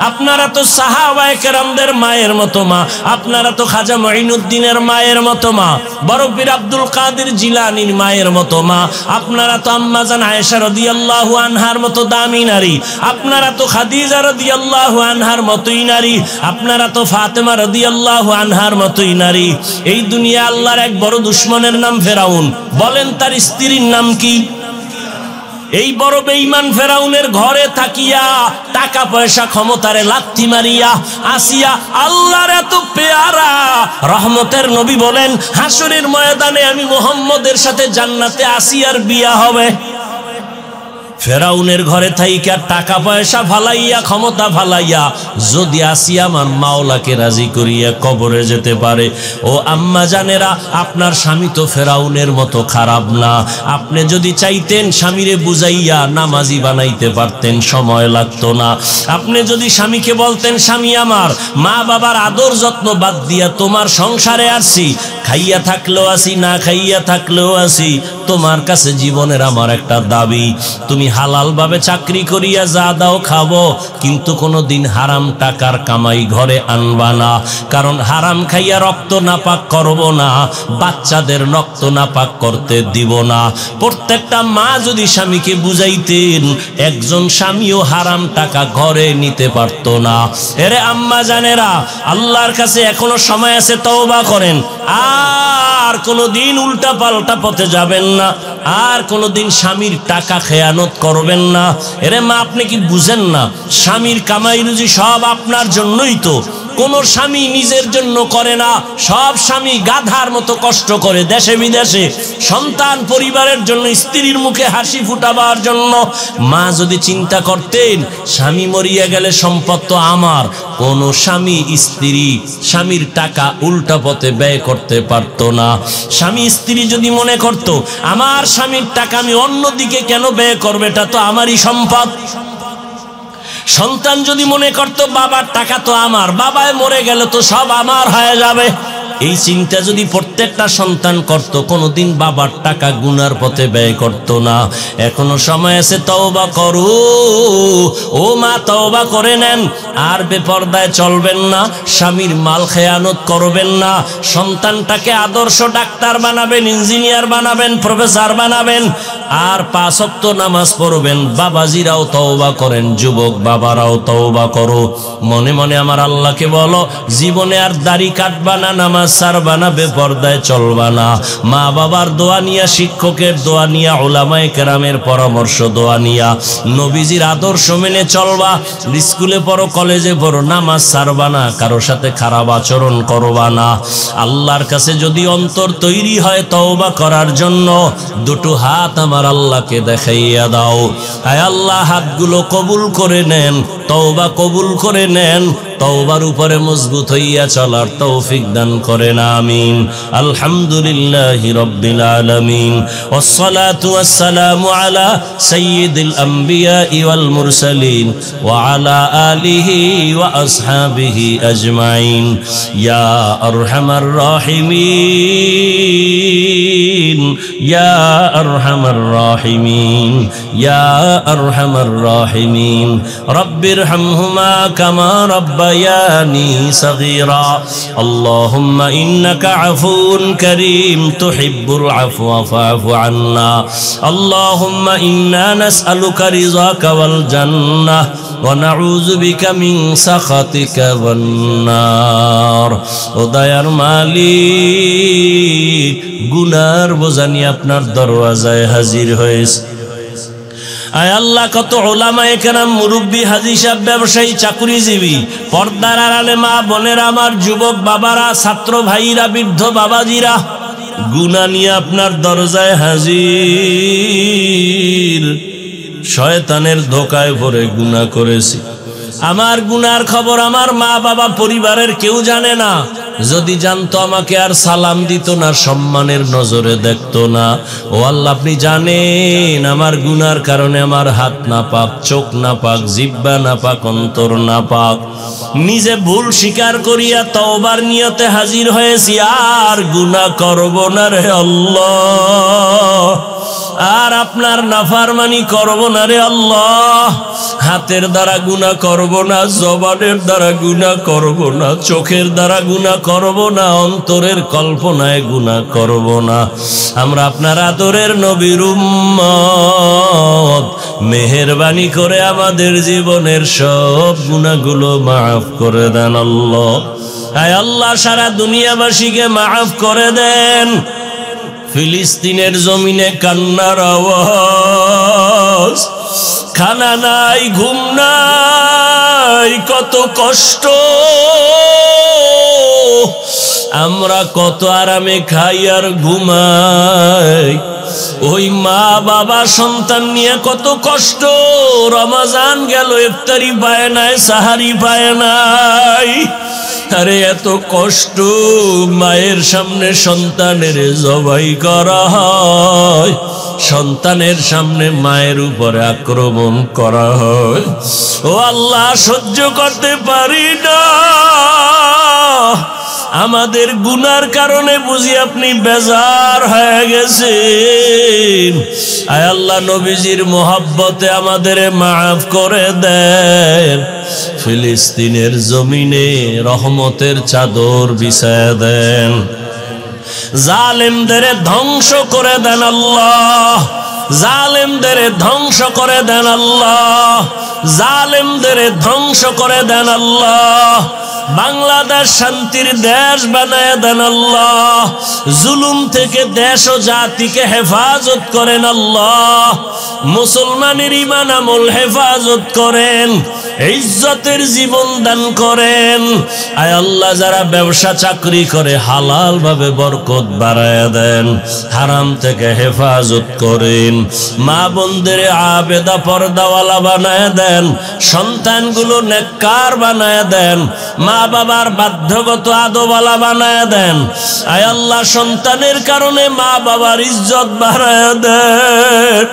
Speaker 1: আপনারা তো সাহাবায়ে কেরামদের মায়ের মতো মা, আপনারা তো খাজা মঈনুদ্দিনের মায়ের মতো মা, বড় পীর আব্দুল কাদের জিলানীর মায়ের মতো মা, আপনারা তো আম্মা জান আয়েশা রাদিয়াল্লাহু আনহার মতো দামি নারী, আপনারা তো খাদিজা রাদিয়াল্লাহু আনহার মতোই নারী, আপনারা তো ফাতেমা রাদিয়াল্লাহু আনহার মতোই নারী। এই দুনিয়া আল্লাহর এক বড় দুশমনের নাম ফেরাউন, বলেন তার স্ত্রীর নাম কি? এই বড় বেঈমান ফেরাউনের ঘরে থাকিয়া টাকা পয়সা ক্ষমতারে লাথি মারিয়া আসিয়া আল্লাহর এত পেয়ারা রহমতের নবী বলেন, হাসরের ময়দানে আমি মুহাম্মদের সাথে জান্নাতে আসিয়ার বিয়া হবে। ফেরাউনের ঘরে থাইকা টাকা পয়সা ফালাইয়া ক্ষমতা ফালাইয়া যদি আসি আমার মাওলাকে রাজি করিয়া কবরে যেতে পারে। ও আম্মা জানেরা, আপনার স্বামী তো ফেরাউনের মতো খারাপ না। আপনি যদি চাইতেন স্বামীরে বুঝাইয়া নামাজি বানাইতে পারতেন, সময় লাগতো না। আপনি যদি স্বামীকে বলতেন, স্বামী আমার, মা বাবার আদর যত্ন বাদ দিয়া তোমার সংসারে আসছি, খাইয়া থাকলেও আসি, না খাইয়া থাকলেও আসি, তোমার কাছে জীবনের আমার একটা দাবি, তুমি হালাল ভাবে চাকরি করিয়া যা দাও খাবো, কিন্তু কোনোদিন হারাম টাকার কামাই ঘরে আনবা না। কারণ হারাম খাইয়া রক্ত নাপাক করব না, বাচ্চাদের রক্ত নাপাক করতে দিব না। প্রত্যেকটা মা যদি স্বামীকে বুঝাইতেন, একজন স্বামীও হারাম টাকা ঘরে নিতে পারতো না। এরে আম্মা জানেরা, আল্লাহর কাছে এখনো সময় আছে, তওবা করেন। আর কোনোদিন উল্টা পাল্টা পথে যাবেন না, আর কোনোদিন স্বামীর টাকা খেয়ানত করবেন না। এরে মা, আপনি কি বুঝেন না, স্বামীর কামাই রুজি সব আপনার জন্যই তো। কোন স্বামী নিজের জন্য করে না, সব স্বামী গাধার মতো কষ্ট করে দেশে বিদেশে সন্তান পরিবারের জন্য, স্ত্রীর মুখে হাসি ফুটাবার জন্য। মা যদি চিন্তা করতেন স্বামী মরিয়া গেলে সম্পদ তো আমার, কোন স্বামী স্ত্রী স্বামীর টাকা উল্টা পথে ব্যয় করতে পারত না। স্বামী স্ত্রী যদি মনে করত আমার স্বামীর টাকা আমি অন্যদিকে কেন ব্যয় করবে, এটা তো আমারই সম্পদ। সন্তান যদি মনে করত বাবার টাকা তো আমার, বাবায় মরে গেলে তো সব আমার হয়ে যাবে, এই চিন্তা যদি প্রত্যেকটা সন্তান করত, কোনোদিন বাবার টাকা গুনার পথে ব্যয় করত না। এখনো সময় আছে, তওবা করো। ও মা, তওবা করে নেন। আর বেপরদায় চলবেন না, স্বামীর মাল খেয়ানত করবেন না। সন্তানটাকে আদর্শ ডাক্তার বানাবেন, ইঞ্জিনিয়ার বানাবেন, প্রফেসর বানাবেন। আর 5 ওয়াক্ত নামাজ পড়বেন। বাবাজিরাও তওবা করেন, যুবক বাবারাও তওবা করো। মনে মনে আমার আল্লাহকে বলো, জীবনে আর দাড়ি কাটবা না, নামাজ ছাড়বা না, বেপরদায় চলবা না। মা বাবার দোয়া নিয়া, শিক্ষকের দোয়া নিয়া, উলামায়ে কেরামের পরামর্শ দোয়া নিয়া, নবীজির আদর্শ মেনে চলবা। স্কুলে পড়ো, কলেজে পড়ো, নামাজ ছাড়বা না, কারো সাথে খারাপ আচরণ করবা না। আল্লাহর কাছে যদি অন্তর তৈরি হয় তওবা করার জন্য, দুটো হাত আমার আল্লাহকে দেখাইয়া দাও। আয় আল্লাহ, হাতগুলো কবুল করে নেন, তওবা কবুল করে নেন। তওবার উপরে মজবুত হইয়া চলার তৌফিক দান করেন, আমিন। আলহামদুলিল্লাহি রাব্বিল আলামিন, ওয়াসসালাতু ওয়াসসালামু আলা সাইয়্যিদিল আমবিয়া ওয়াল মুরসালিন ওয়া আলা আলিহি ওয়া আসহাবিহি আজমাইন। ইয়া আরহামার রাহিমিন, ইয়া আরহামার রাহিমিন, ইয়া আরহামার রাহিমিন। রব্বিরহামহুমা কামা ربياني صغيرا اللهم إنك عفو كريم تحب العفو فاعف عنا اللهم إنا نسألك رضاك والجنة ونعوذ بك من سخطك والنار উদয়ার মালিক, গুনার বোঝানি আপনার দরওয়াজায় হাজির হয়েছে। আয় আল্লাহ, কত উলামায়ে কেরাম, মুরব্বী, হাজী সাহেব, ব্যবসায়ী, চাকরিজীবী, পর্দার আড়ালে মা বোনেরা, আমার যুবক বাবারা, ছাত্র ভাইরা, বৃদ্ধ বাবাজিরা, গুনাহ নিয়ে আপনার দরজায় হাজির। শয়তানের ধোকায় পড়ে গুনাহ করেছি। আমার গুনার খবর আমার মা বাবা পরিবারের কেউ জানে না। যদি জানতো আমাকে আর সালাম দিত না, সম্মানের নজরে দেখতো না। ও আল্লাহ, আপনি জানেন আমার গুনার কারণে আমার হাত নাপাক, চোখ নাপাক, জিহ্বা নাপাক, অন্তর নাপাক। নিজে ভুল স্বীকার করিয়া তওবার নিয়তে হাজির হয়েছি। আর গুনাহ করব না রে আল্লাহ, আর আপনার নাফরমানি করব না রে আল্লাহ। হাতের দ্বারা গুনাহ করব না, জবানের দ্বারা গুনাহ করব না, চোখের দ্বারা গুনাহ করব না, অন্তরের কল্পনায় গুনাহ করব না। আমরা আপনার আদরের নবীর উম্মত, মেহেরবানি করে আমাদের জীবনের সব গুনাহগুলো মাফ করে দেন আল্লাহ। আয় আল্লাহ, সারা দুনিয়াবাসীকে মাফ করে দেন। ফিলিস্তিনের জমিনে কান্নার আওয়াজ, খানা নাই, ঘুম নাই, কত কষ্ট। আমরা কত আরামে খাই আর ঘুমাই, ওই মা বাবা সন্তান নিয়ে কত কষ্ট। রমজান গেল, ইফতারি পায় নাই, সাহারি পায় নাই। আরে এত কষ্ট, মায়ের সামনে সন্তানের জবাই করা হয়, সন্তানের সামনে মায়ের উপরে আক্রমণ করা হয়। ও আল্লাহ, সহ্য করতে পারি না। আমাদের গুনার কারণে বুঝি আপনি বেজার হয়ে গেছেন। আয় আল্লাহ, নবীজির মোহাব্বতে আমাদের মাফ করে দেন। ফিলিস্তিনের জমিনে রহমতের চাদর বিছায় দেন। জালেমদের ধ্বংস করে দেন আল্লাহ, জালেমদের ধ্বংস করে দেন আল্লাহ, জালেমদের ধ্বংস করে দেন আল্লাহ। বাংলাদেশ শান্তির দেশ বানায় দেন আল্লাহ। জুলুম থেকে দেশ ও জাতিকে হেফাজত করেন আল্লাহ। মুসলমানের ঈমান আমল হেফাজত করেন, ইজ্জতের জীবন দান করেন। আয় আল্লাহ, যারা ব্যবসা চাকরি করে হালাল ভাবে বরকত বাড়ায় দেন, হারাম থেকে হেফাজত করেন। মা বোনদের আবেদা পর্দাওয়ালা বানায় দেন, সন্তানগুলো নেককার বানায় দেন, মা বাবার বাধ্যগত আদবওয়ালা বানায় দেন। আয় আল্লাহ, সন্তানের কারণে মা বাবার ইজ্জত বাড়ায় দেন।